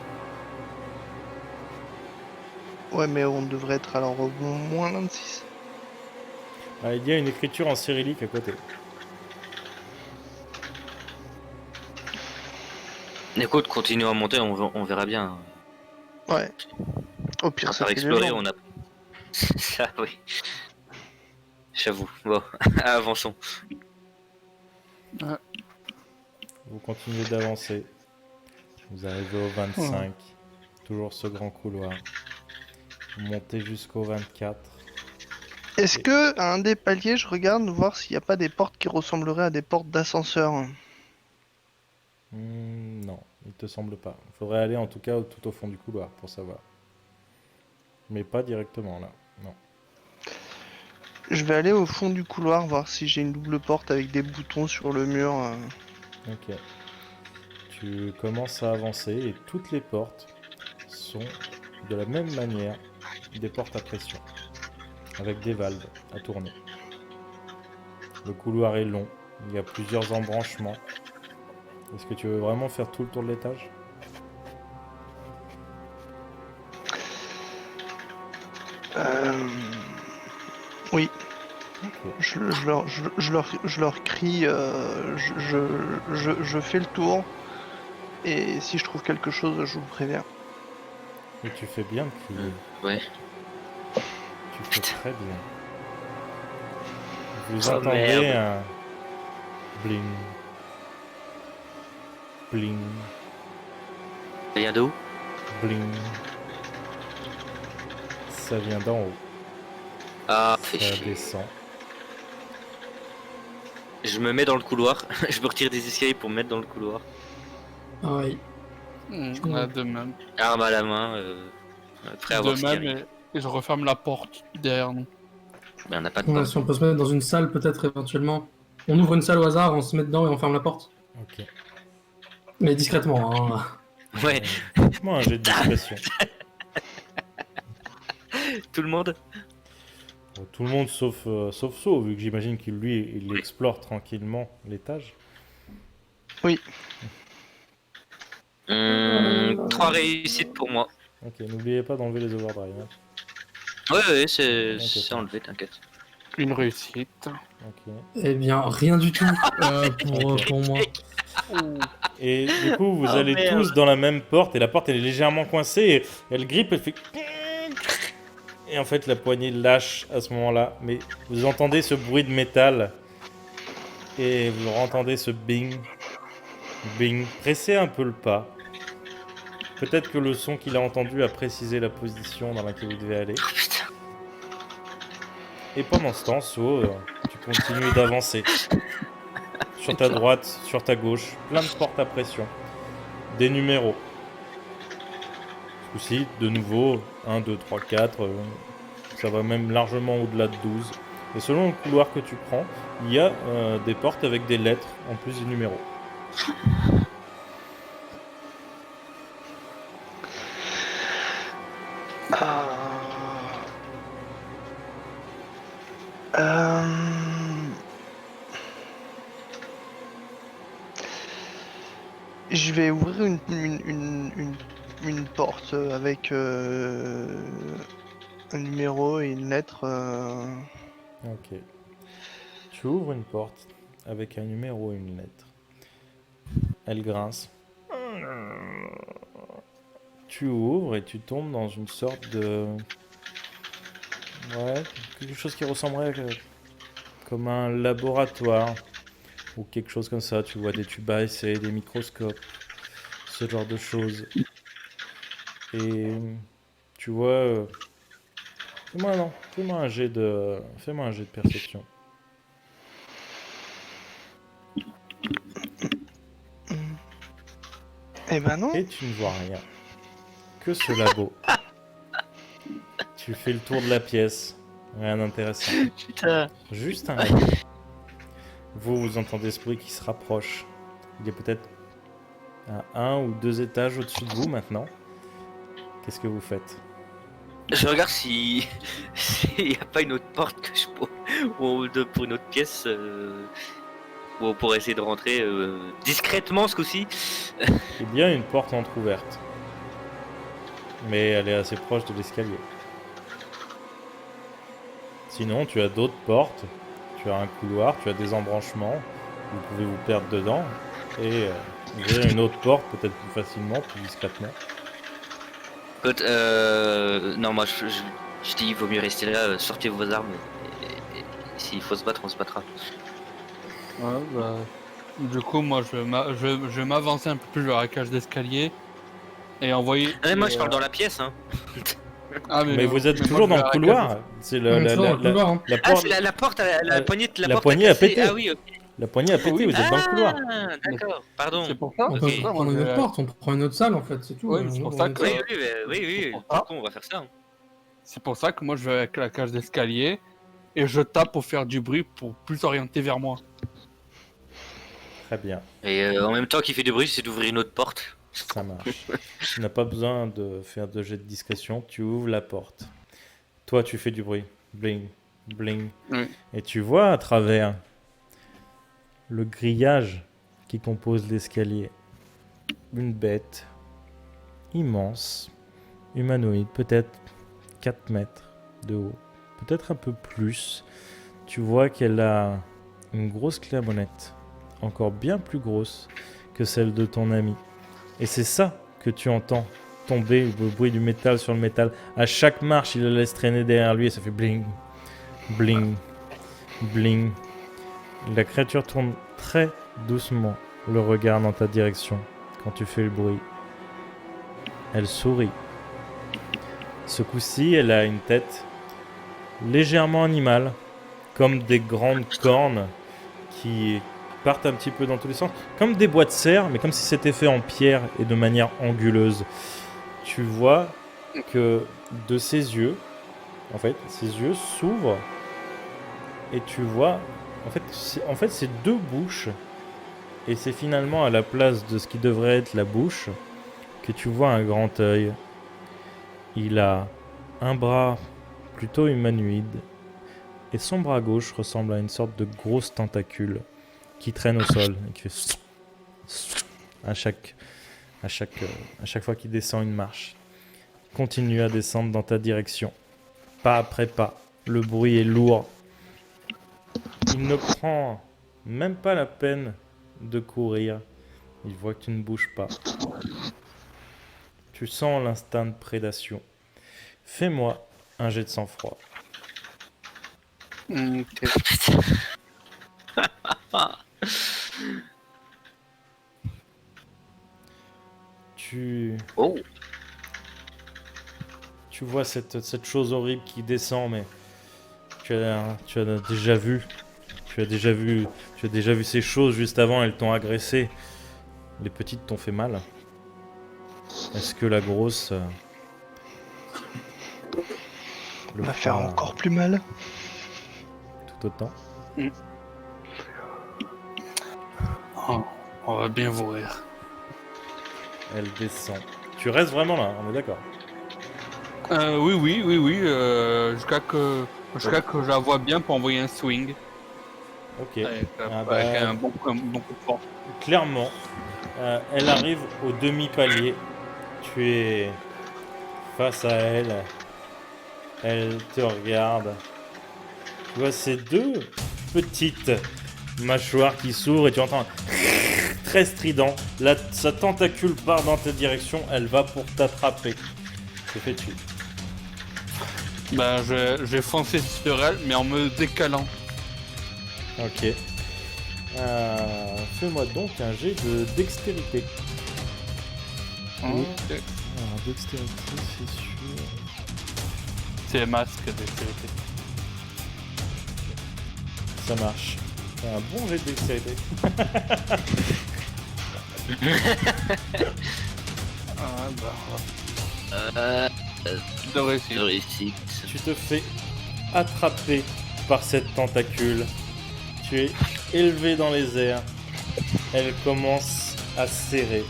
Ouais, mais on devrait être alors au moins 26. Ah, il y a une écriture en cyrillique à côté. Écoute, continuons à monter, on verra bien. Ouais. Au pire, ça Par fait explorer, des on a... Ça, oui. J'avoue. Bon, avançons. Vous continuez d'avancer. Vous arrivez au 25. Toujours ce grand couloir. Vous montez jusqu'au 24. Est-ce que à un des paliers, je regarde voir s'il n'y a pas des portes qui ressembleraient à des portes d'ascenseur? Non, il te semble pas. Il faudrait aller en tout cas tout au fond du couloir pour savoir. Mais pas directement là. Non. Je vais aller au fond du couloir voir si j'ai une double porte avec des boutons sur le mur. Ok. Tu commences à avancer et toutes les portes sont de la même manière des portes à pression, avec des valves à tourner. Le couloir est long, il y a plusieurs embranchements. Est-ce que tu veux vraiment faire tout le tour de l'étage? Oui. Ok. Je leur crie, je fais le tour. Et si je trouve quelque chose, je vous préviens. Et tu fais bien de crier. Ouais. Tu fais très bien. Vous Oh, entendez merde. un bling, bling, Ça vient d'où? bling. Ça vient d'en haut. Ah, fais Ça chier. descend. Je me mets dans le couloir. Je me retire des escaliers pour me mettre dans le couloir. Pareil. Ouais, de même. Arme à la main, prêt à voir De ce qui même, arrive. et je referme la porte derrière nous. Mais on n'a pas de Ouais, porte. si on peut se mettre dans une salle, peut-être éventuellement. On ouvre une salle au hasard, on se met dedans et on ferme la porte. Ok. Mais discrètement, hein. Ouais. Faites-moi un jet de discrétion. Tout le monde. Bon, tout le monde sauf So, vu que j'imagine qu'il lui, il explore tranquillement l'étage. 3 réussites pour moi. Ok, n'oubliez pas d'enlever les overdrive. Hein. Ouais, c'est Ok. enlevé, t'inquiète. Une réussite. Ok. Eh bien, rien du tout pour moi. Et du coup, vous Oh, allez merde. tous dans la même porte, et la porte elle est légèrement coincée, et elle grippe, elle fait. Et en fait, la poignée lâche à ce moment-là. Mais vous entendez ce bruit de métal, et vous entendez ce bing, bing. Pressez un peu le pas. Peut-être que le son qu'il a entendu a précisé la position dans laquelle vous devez aller. Oh, putain. Et pendant ce temps, So, tu continues d'avancer. Sur ta droite, sur ta gauche, plein de portes à pression. Des numéros. Ce coup-ci, de nouveau, 1, 2, 3, 4. Ça va même largement au-delà de 12. Et selon le couloir que tu prends, il y a des portes avec des lettres en plus des numéros. Je vais ouvrir une porte avec un numéro et une lettre. Ok. Tu ouvres une porte avec un numéro et une lettre. Elle grince. Tu ouvres et tu tombes dans une sorte de... Ouais, quelque chose qui ressemblerait comme un laboratoire. Ou quelque chose comme ça. Tu vois des tubes à essai, des microscopes. Ce genre de choses. Et tu vois... Fais-moi un jet de perception. Eh ben non. Et tu ne vois rien. Que ce labo. Tu fais le tour de la pièce. Rien d'intéressant. Putain. Juste un labo. Vous entendez ce bruit qui se rapproche. Il est peut-être à 1 ou 2 étages au-dessus de vous maintenant. Qu'est-ce que vous faites? Je regarde si s'il n'y a pas une autre porte que je pour une autre pièce où on pourrait essayer de rentrer discrètement ce coup-ci. Il y a une porte entrouverte. Mais elle est assez proche de l'escalier. Sinon, tu as d'autres portes. Tu as un couloir, tu as des embranchements. Vous pouvez vous perdre dedans. Et ouvrir une autre porte peut-être plus facilement, plus discrètement. Écoute, non, moi je dis il vaut mieux rester là, sortez vos armes et s'il faut se battre, on se battra. Ouais, bah, du coup, moi, je vais m'avancer un peu plus vers la cage d'escalier et envoyer. Ah, mais moi je parle dans la pièce, hein. Ah, Mais vous êtes moi, toujours je dans vais le à la couloir. cage C'est On est toujours dans le couloir, hein. la Ah, porte. c'est la porte, la poignée de la la porte. poignée a cassé. pété. Ah oui, ok. La poignée a pété, Oui. vous êtes dans le couloir. Ah, d'accord, pardon. C'est pour ça. On Ok. peut c'est pour ça, prendre moi, une je autre vais- porte, on prend une autre salle en fait, c'est tout. Ouais, c'est pour ça que- Oui, pour du ça. coup on va faire ça. C'est pour ça que moi, je vais avec la cage d'escalier et je tape pour faire du bruit pour plus orienter vers moi. Très bien, Et en même temps qu'il fait du bruit, c'est d'ouvrir une autre porte. ça marche. Tu n'as pas besoin de faire de jet de discrétion. Tu ouvres la porte. Toi, tu fais du bruit. Bling, bling. Oui. Et tu vois à travers le grillage qui compose l'escalier une bête immense, humanoïde, peut-être 4 mètres de haut, peut-être un peu plus. Tu vois qu'elle a une grosse clé à molette, encore bien plus grosse que celle de ton ami. Et c'est ça que tu entends tomber, le bruit du métal sur le métal. À chaque marche, il le laisse traîner derrière lui et ça fait bling, bling, bling. La créature tourne très doucement le regard dans ta direction quand tu fais le bruit. Elle sourit. Ce coup-ci, elle a une tête légèrement animale, comme des grandes cornes qui partent un petit peu dans tous les sens, comme des bois de serre, mais comme si c'était fait en pierre et de manière anguleuse. Tu vois que de ses yeux, en fait, ses yeux s'ouvrent et tu vois, en fait, c'est deux bouches et c'est finalement à la place de ce qui devrait être la bouche que tu vois un grand œil. Il a un bras plutôt humanoïde. Et son bras gauche ressemble à une sorte de grosse tentacule qui traîne au sol et qui fait à chaque fois qu'il descend une marche. Continue à descendre dans ta direction. Pas après pas. Le bruit est lourd. Il ne prend même pas la peine de courir. Il voit que tu ne bouges pas. Tu sens l'instinct de prédation. Fais-moi un jet de sang-froid. Ok. Oh, Tu vois cette chose horrible qui descend, mais tu as déjà vu. Tu as déjà vu ces choses juste avant, elles t'ont agressé. Les petites t'ont fait mal. Est-ce que la grosse le va faire fera encore plus mal. tout autant? Oh, on va bien vous rire. Elle descend. Tu restes vraiment là, on est d'accord? Oui. Jusqu'à que je la vois bien pour envoyer un swing. Ok. Avec, Ah avec bah, un bon coup de force. clairement, elle arrive au demi-palier. Tu es face à elle. Elle te regarde. Tu vois ces deux petites mâchoires qui s'ouvrent et tu entends un très strident. Sa tentacule part dans ta direction. Elle va pour t'attraper. Que fais-tu? Ben, je vais foncer sur elle, mais en me décalant. Ok. Fais-moi donc un jet de dextérité. Oui. Ok. Alors, dextérité, c'est sûr. C'est masque dextérité. Ça marche. Fais un bon jet de dextérité. Ah, bah, euh, de réussite. de réussite. Tu te fais attraper par cette tentacule. Tu es élevé dans les airs. Elle commence à serrer.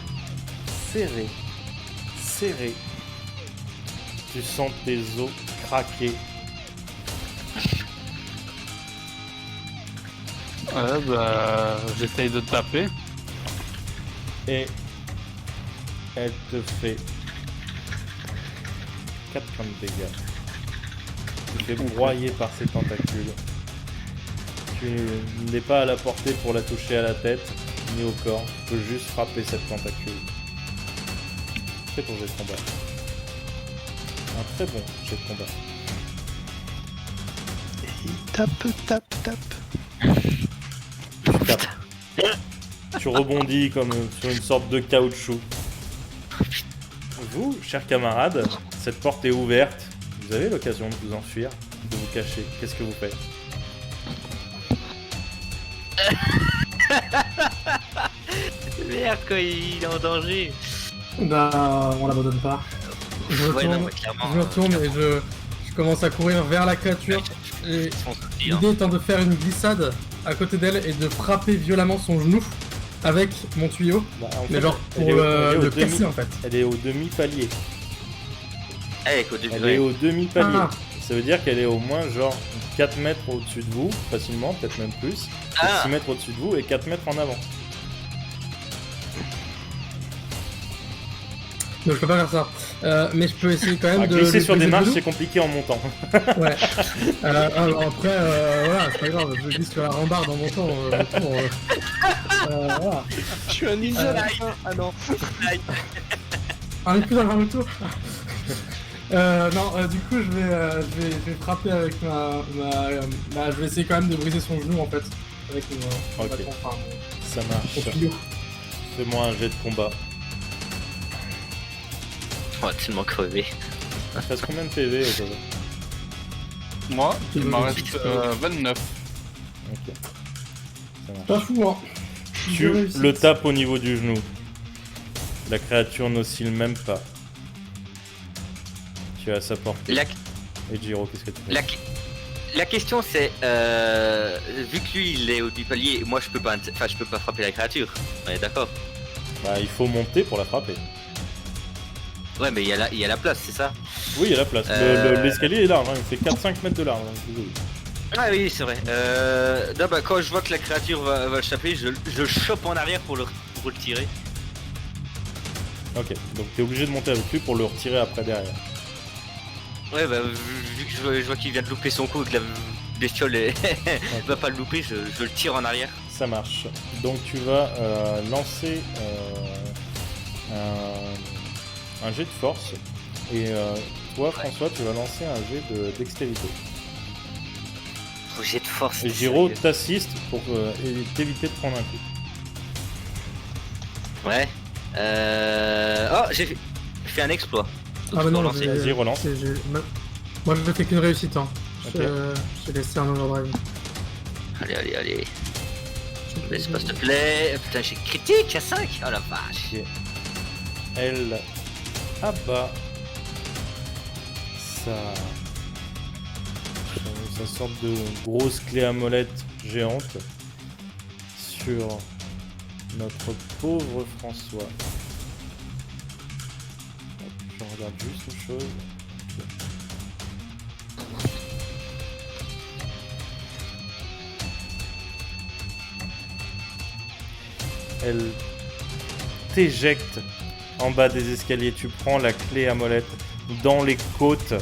Serrer. Serrer. Tu sens tes os craquer. Ouais, bah, j'essaye de taper. Et elle te fait 4 points de dégâts. Tu te fais broyer par ses tentacules. Tu n'es pas à la portée pour la toucher à la tête ni au corps. Tu peux juste frapper cette tentacule. Fais ton jet de combat. Un très bon jet de combat. Tape. Tu tapes. Tu rebondis comme sur une sorte de caoutchouc. Vous, chers camarades, cette porte est ouverte. Vous avez l'occasion de vous enfuir, de vous cacher. Qu'est-ce que vous faites? Merde, quoi, il est en danger. Bah, on l'abandonne pas. Je Ouais, non, retourne, mais clairement. je me retourne et je commence à courir vers la créature. Et Sans souci, hein. l'idée étant de faire une glissade à côté d'elle et de frapper violemment son genou avec mon tuyau. Bah, en Mais fait, genre elle pour est au le demi- casser en fait. Elle est au demi-palier. Avec au début, Elle ouais. est au demi-palier. Ah. Ça veut dire qu'elle est au moins genre 4 mètres au-dessus de vous, facilement, peut-être même plus. Ah. 6 mètres au-dessus de vous et 4 mètres en avant. Donc je peux pas faire ça. Mais je peux essayer quand même de. Glisser lui sur des briser le marches, genou. c'est compliqué en montant. Ouais. Après, voilà, c'est pas grave, je glisse sur la rambarde en montant. Voilà. Je suis un ninja à la fin. Ah non. On est plus dans le tour. Non, du coup, je vais frapper avec je vais essayer quand même de briser son genou en fait. Avec mon Ok. bâton, enfin, Ça mon marche. tuyau. Fais-moi un jet de combat. On va tellement crever. Il te reste combien de PV au total? Moi, il m'en Ouais. reste 29. Ok. Ça marche. Pas fou, hein. Tu le tapes au niveau du genou. La créature n'oscille même pas. Tu es à sa portée. La, Et Jiro, qu'est-ce que tu fais? la question c'est, vu que lui il est au du palier, moi je peux pas frapper la créature. On est d'accord. Bah, il faut monter pour la frapper. Ouais, mais il y a la place, c'est ça? Oui, il y a la place. L'escalier est large, hein, il fait 4-5 mètres de large. Hein. Ah oui, c'est vrai. Non, bah, quand je vois que la créature va le choper, je le chope en arrière pour le tirer. Ok, donc t'es obligé de monter avec lui pour le retirer après derrière. Ouais, bah, vu que je vois qu'il vient de louper son coup et que la bestiole va pas le louper, je le tire en arrière. Ça marche. Donc tu vas lancer un jet de force. Et toi, François, tu vas lancer un jet de dextérité. Jet de force. Et Giro t'assiste pour t'éviter de prendre un coup. Ouais. Oh, j'ai fait un exploit. Donc, Ah, mais je peux non, relancer. Vas-y, relance. Moi, je ne fais qu'une réussite. Hein. Ok. J'ai laissé un overdrive. Allez. Laisse-moi s'il te plaît. Putain, j'ai critique à 5. Oh la vache. Ok. Elle abat sa sorte de grosse clé à molette géante sur notre pauvre François. Hop, je regarde juste une chose. Ok. Elle t'éjecte en bas des escaliers. Tu prends la clé à molette dans les côtes.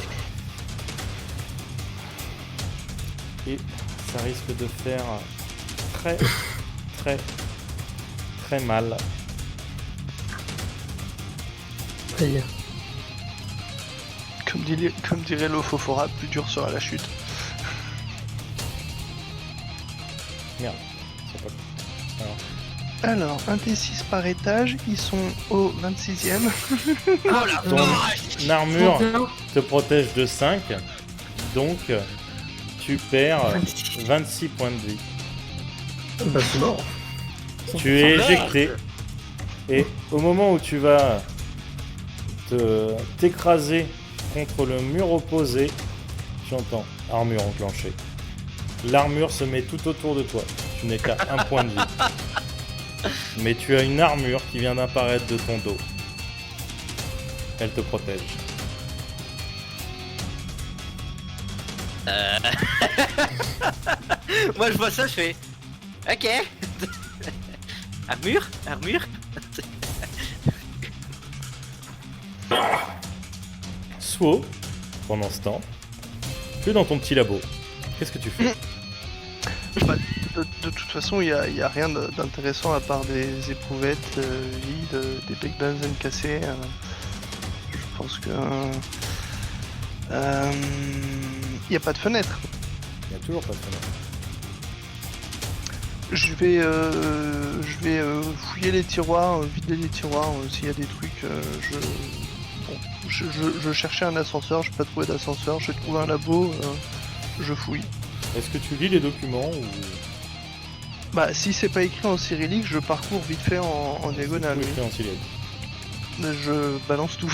Et ça risque de faire très mal. Aïe. Comme dirait l'Ofofora, plus dur sera la chute. Merde. C'est pas cool. Alors, un T6 par étage, ils sont au 26e. Oh la Ton vache. armure te protège de 5. Donc, tu perds 26 points de vie. Bah, c'est mort. Tu es éjecté. Et au moment où tu vas t'écraser contre le mur opposé, tu entends armure enclenchée. L'armure se met tout autour de toi. Tu n'es qu'à 1 point de vie. Mais tu as une armure qui vient d'apparaître de ton dos. Elle te protège. Moi je vois ça, je fais. Ok. Armure. Suo, pendant ce temps, tu es dans ton petit labo. Qu'est-ce que tu fais? De toute façon, il y a rien d'intéressant à part des éprouvettes vides, des big benzènes cassés. Je pense que... il n'y a pas de fenêtre. Il n'y a toujours pas de fenêtre. Je vais fouiller les tiroirs, vider les tiroirs, s'il y a des trucs. Je cherchais un ascenseur, je n'ai pas trouvé d'ascenseur, j'ai trouvé un labo, je fouille. Est-ce que tu lis les documents ou... Bah, si c'est pas écrit en cyrillique, je parcours vite fait en diagonale. Ou Oui. écrit en cyrillique? Je balance tout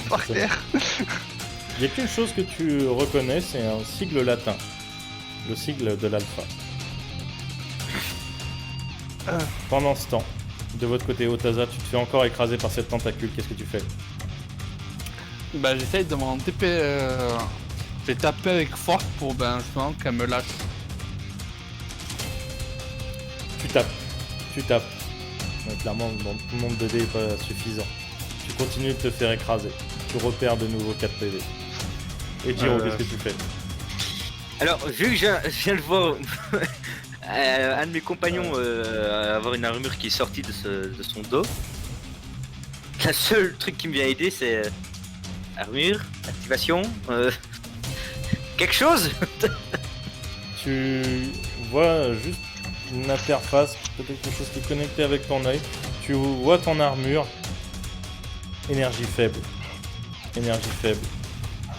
par terre. Il y a qu'une chose que tu reconnais, c'est un sigle latin. Le sigle de l'alpha. Pendant ce temps, de votre côté, Otaza, tu te fais encore écraser par cette tentacule. Qu'est-ce que tu fais? Bah j'essaye de m'en TP. J'ai tapé avec force pour justement qu'elle me lâche. Tu tapes. Ouais, clairement, bon, tout le monde de dés est pas suffisant. Tu continues de te faire écraser. Tu repères de nouveau 4 PV. Et Giro, qu'est-ce que tu fais? Alors, vu que je viens de voir un de mes compagnons avoir une armure qui est sortie de son dos, le seul truc qui me vient aider, c'est armure, activation, quelque chose. Tu vois juste une interface, peut-être quelque chose qui est connecté avec ton œil. Tu vois ton armure. Énergie faible.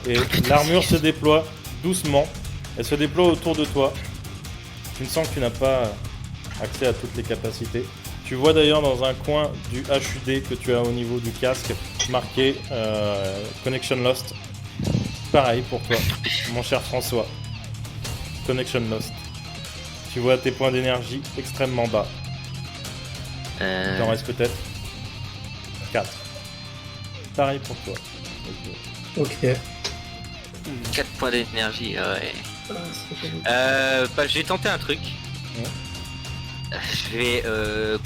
Et l'armure se déploie doucement. Elle se déploie autour de toi. Tu ne sens que tu n'as pas accès à toutes les capacités. Tu vois d'ailleurs dans un coin du HUD que tu as au niveau du casque marqué Connection Lost. Pareil pour toi, mon cher François. Connection Lost. Tu vois tes points d'énergie extrêmement bas. Il t'en reste peut-être 4. pareil pour toi. Ok. Ok. 4 points d'énergie, ouais. Je vais tenter un truc. Je vais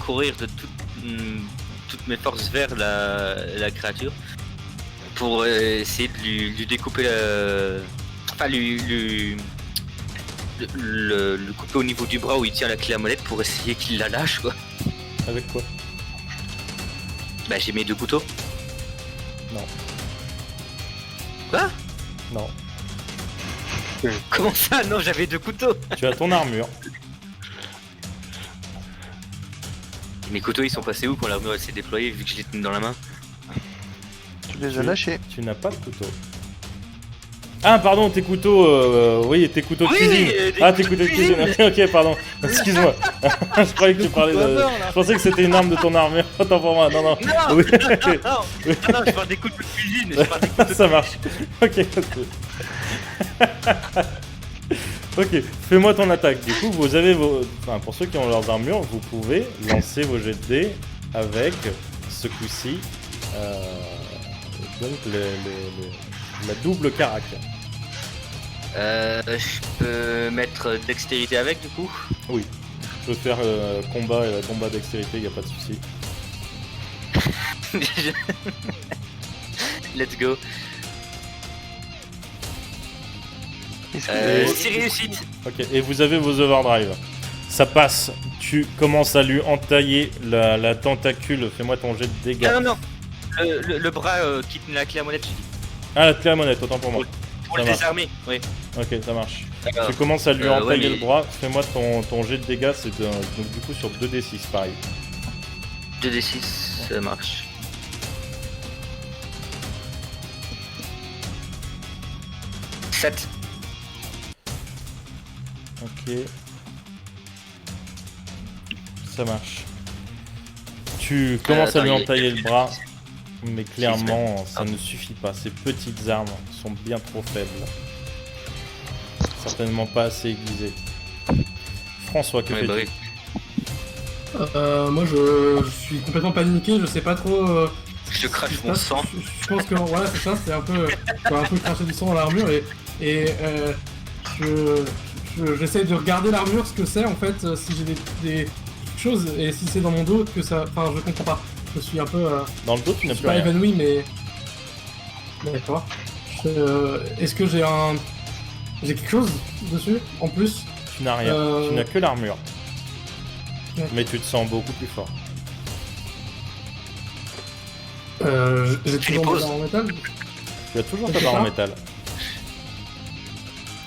courir de toutes mes forces vers la créature pour essayer de lui découper enfin le couper au niveau du bras où il tient la clé à molette pour essayer qu'il la lâche quoi. Avec quoi? Bah j'ai mes 2 couteaux. Non. Quoi? Non. Comment ça? Non, j'avais 2 couteaux. Tu as ton armure. Mes couteaux ils sont passés où quand l'armure elle s'est déployée vu que je les tenais dans la main? Tu les as lâchés. Tu n'as pas de couteau. Ah pardon, tes couteaux, oui, tes couteaux de Oui, cuisine. des Tes couteaux de couteaux de cuisine. Ok, pardon. Excuse-moi. Je croyais que tu parlais de. Je pensais que c'était une arme de ton armure. Attends pour moi. Non. Non, Oui. non, je parle des couteaux de cuisine. Je parle des couteaux de Ça marche. Ok. Ok, fais-moi ton attaque. Du coup, vous avez vos. Enfin, pour ceux qui ont leurs armures, vous pouvez lancer vos jets de dés avec ce coup-ci. Donc, la double carac. Je peux mettre dextérité avec du coup. Oui. Je peux faire combat dextérité, y a pas de souci. Let's go. Est-ce que- C'est réussite. Ok, et vous avez vos overdrive. Ça passe. Tu commences à lui entailler la tentacule. Fais-moi ton jet de dégâts. Non. Le bras qui tenait la clé à molette, j'ai dit. Ah, la clé à monnaie, autant pour moi. Pour Ça le marche. désarmer, oui. Ok, ça marche. D'accord. Tu commences à lui entailler ouais, mais- le bras. Fais-moi ton jet de dégâts. C'est donc du coup sur 2d6, pareil. 2d6, ça marche. Sept. Ok. Ça marche. Tu commences à lui attends, entailler le bras, mais clairement, ça ne suffit pas. Ces petites armes sont bien trop faibles. Certainement pas assez aiguisées. François, que Ouais, fais-tu? bah oui. Moi je suis complètement paniqué, je sais pas trop. Je crache ce qui se mon passe. sang. Je pense que voilà, c'est ça, c'est un peu cracher du sang dans l'armure et j'essaie de regarder l'armure, ce que c'est en fait, si j'ai des choses et si c'est dans mon dos que ça. Enfin, je comprends pas. Je suis un peu. Dans le dos, tu Je n'as suis plus pas rien. évanoui, mais. D'accord. Est-ce que j'ai un. J'ai quelque chose dessus en plus? Tu n'as rien. Tu n'as que l'armure. Ouais. Mais tu te sens beaucoup plus fort. J'ai toujours poses. mon arme en métal? Tu as toujours ta C'est barre en ça métal.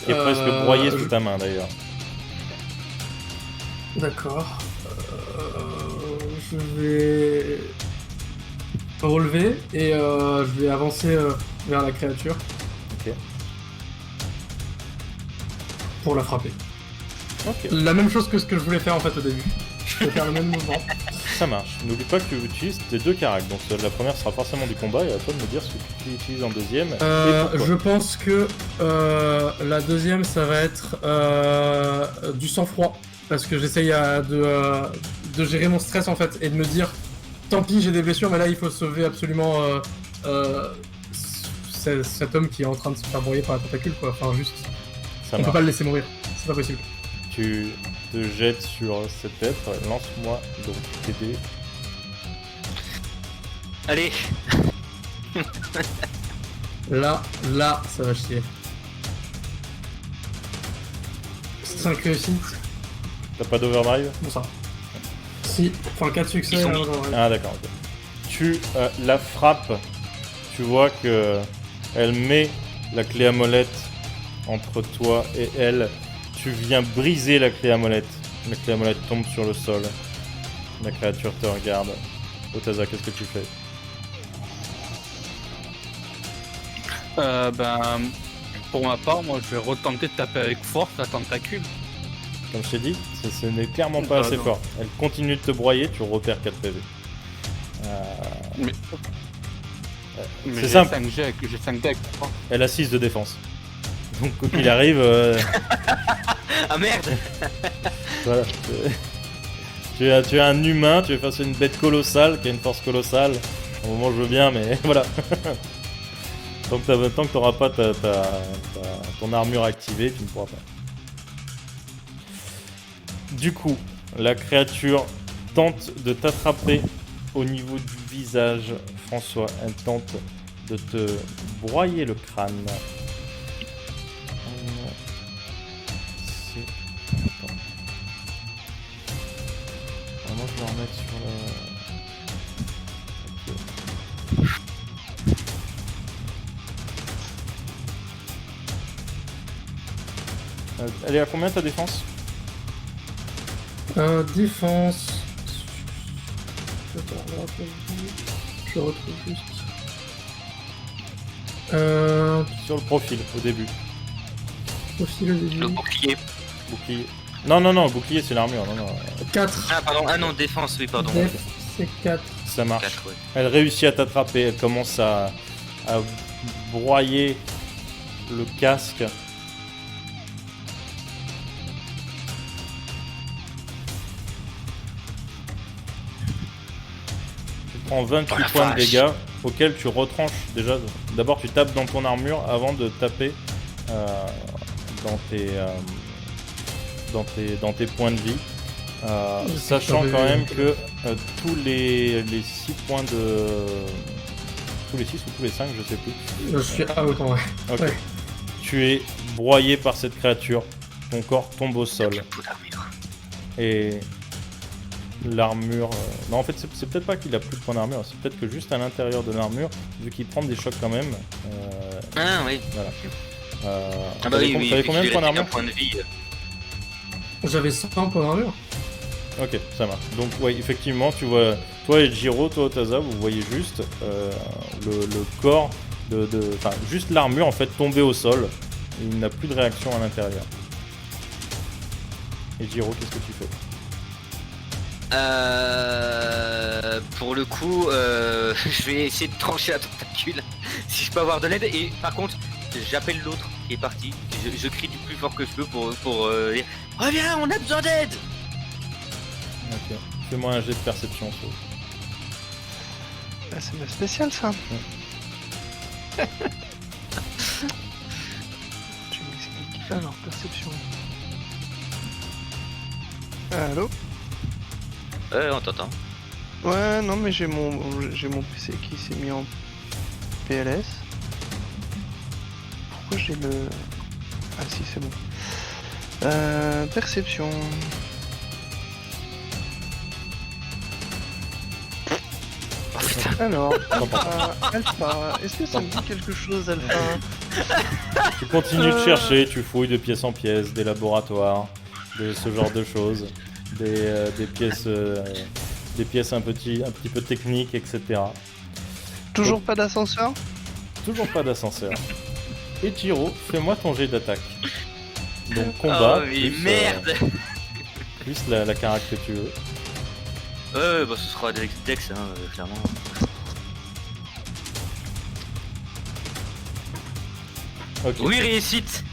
Qui est presque broyée sous ta main d'ailleurs. D'accord. Je vais relever et je vais avancer vers la créature. Ok. Pour la frapper. Ok. La même chose que ce que je voulais faire en fait au début. Je vais faire le même mouvement. Ça marche. N'oublie pas que tu utilises tes 2 caracs. Donc la première sera forcément du combat et à toi de me dire ce que tu utilises en deuxième. Et pourquoi. Je pense que la deuxième ça va être du sang-froid. Parce que j'essaye de gérer mon stress en fait et de me dire tant pis j'ai des blessures mais là il faut sauver absolument cet homme qui est en train de se faire broyer par la tentacule quoi. Enfin juste, Ça on peut marche. pas le laisser mourir, c'est pas possible. Tu te jettes sur cet être. Lance-moi donc tes dés. Allez, Là, ça va chier. 5 réussites, T'as pas d'overdrive? bon ça. Si, enfin 4 succès. Ils sont là, mis. ouais. Ah d'accord, ok. Tu la frappes, tu vois que elle met la clé à molette entre toi et elle. Tu viens briser la clé à molette. La clé à molette tombe sur le sol. La créature te regarde. Otaza, qu'est-ce que tu fais? Pour ma part, moi je vais retenter de taper avec force la tentacule. Comme je t'ai dit, ce n'est clairement pas assez non. fort. Elle continue de te broyer, tu repères 4 PV. Mais C'est j'ai simple. 5 G, j'ai 5 decks. Elle a 6 de défense. Donc quoi qu'il arrive, ah merde. voilà. Tu es un humain, tu es face à une bête colossale qui a une force colossale. Au moment je veux bien, mais voilà. Tant que t'auras pas ton armure activée, tu ne pourras pas. Du coup, la créature tente de t'attraper au niveau du visage. François, elle tente de te broyer le crâne. Attends. Vraiment, je vais en remettre sur la... Ok. Elle est à combien ta défense? Défense. Attends, je retrouve juste. Sur le profil, au début. Profil au début. Le bouclier. Bouclier. Non, bouclier c'est l'armure. Non. 4. Ah, pardon. Ah non, défense, oui, pardon. Def, c'est 4. Ça marche. 4, ouais. Elle réussit à t'attraper, elle commence à broyer le casque. Tu prends 28 Oh la points de vache. dégâts auxquels tu retranches déjà. D'abord tu tapes dans ton armure avant de taper dans tes points de vie. Sachant quand même que tous les 6 points de... Tous les 6 ou tous les 5, je sais plus. Je suis autant, ouais. Ok. Ouais. Tu es broyé par cette créature. Ton corps tombe au sol. Peau d'armure. Et l'armure... Non, en fait, c'est peut-être pas qu'il a plus de points d'armure. C'est peut-être que juste à l'intérieur de l'armure, vu qu'il prend des chocs quand même... Ah oui. Voilà. Ah bah oui, oui. T'avais combien de points d'armure? Point de vie. J'avais 100 points d'armure. Ok, ça marche. Donc, ouais, effectivement, tu vois, toi et Jiro, toi, Otaza, vous voyez juste le corps enfin, juste l'armure en fait tomber au sol. Il n'a plus de réaction à l'intérieur. Et Jiro, qu'est-ce que tu fais? Pour le coup, je vais essayer de trancher la tentacule si je peux avoir de l'aide. Et par contre, j'appelle l'autre qui est parti. Je crie du plus fort que je peux pour dire reviens, on a besoin d'aide. Ok. Fais-moi un jet de perception. Sauf. Ah, c'est ma spéciale ça. Tu m'expliques. Alors, perception. Allô? On t'entend. Ouais, non, mais j'ai mon PC qui s'est mis en PLS. Pourquoi j'ai le... Ah si, c'est bon. Perception. Oh putain. Alors, Alpha, est-ce que ça me dit quelque chose, Alpha? Tu continues de chercher, tu fouilles de pièce en pièce, des laboratoires, de ce genre de choses, des pièces un petit peu techniques, etc. Toujours pas d'ascenseur? Toujours pas d'ascenseur. Et Jiro, fais-moi ton jet d'attaque. Donc combat, Oh mais plus, merde. plus la carac que tu veux. Ouais, bah ce sera Dex, hein, clairement. Ok. Oui, réussite.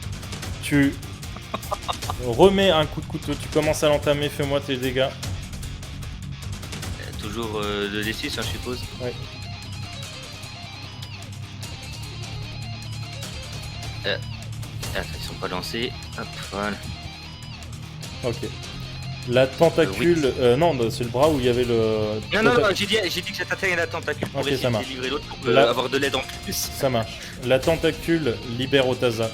Tu remets un coup de couteau, tu commences à l'entamer, fais-moi tes dégâts. Toujours de D6, hein, je suppose. Ouais. Attends, ils sont pas lancés. Hop, voilà. Ok. La tentacule... non, c'est le bras où il y avait le... Non, j'ai dit que j'attaquais la tentacule pour Ok, essayer ça de marche. délivrer l'autre pour Là- avoir de l'aide en plus. Ça marche. La tentacule libère Otaza,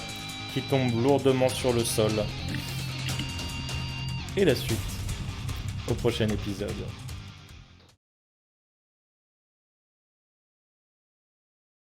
qui tombe lourdement sur le sol. Et la suite, au prochain épisode.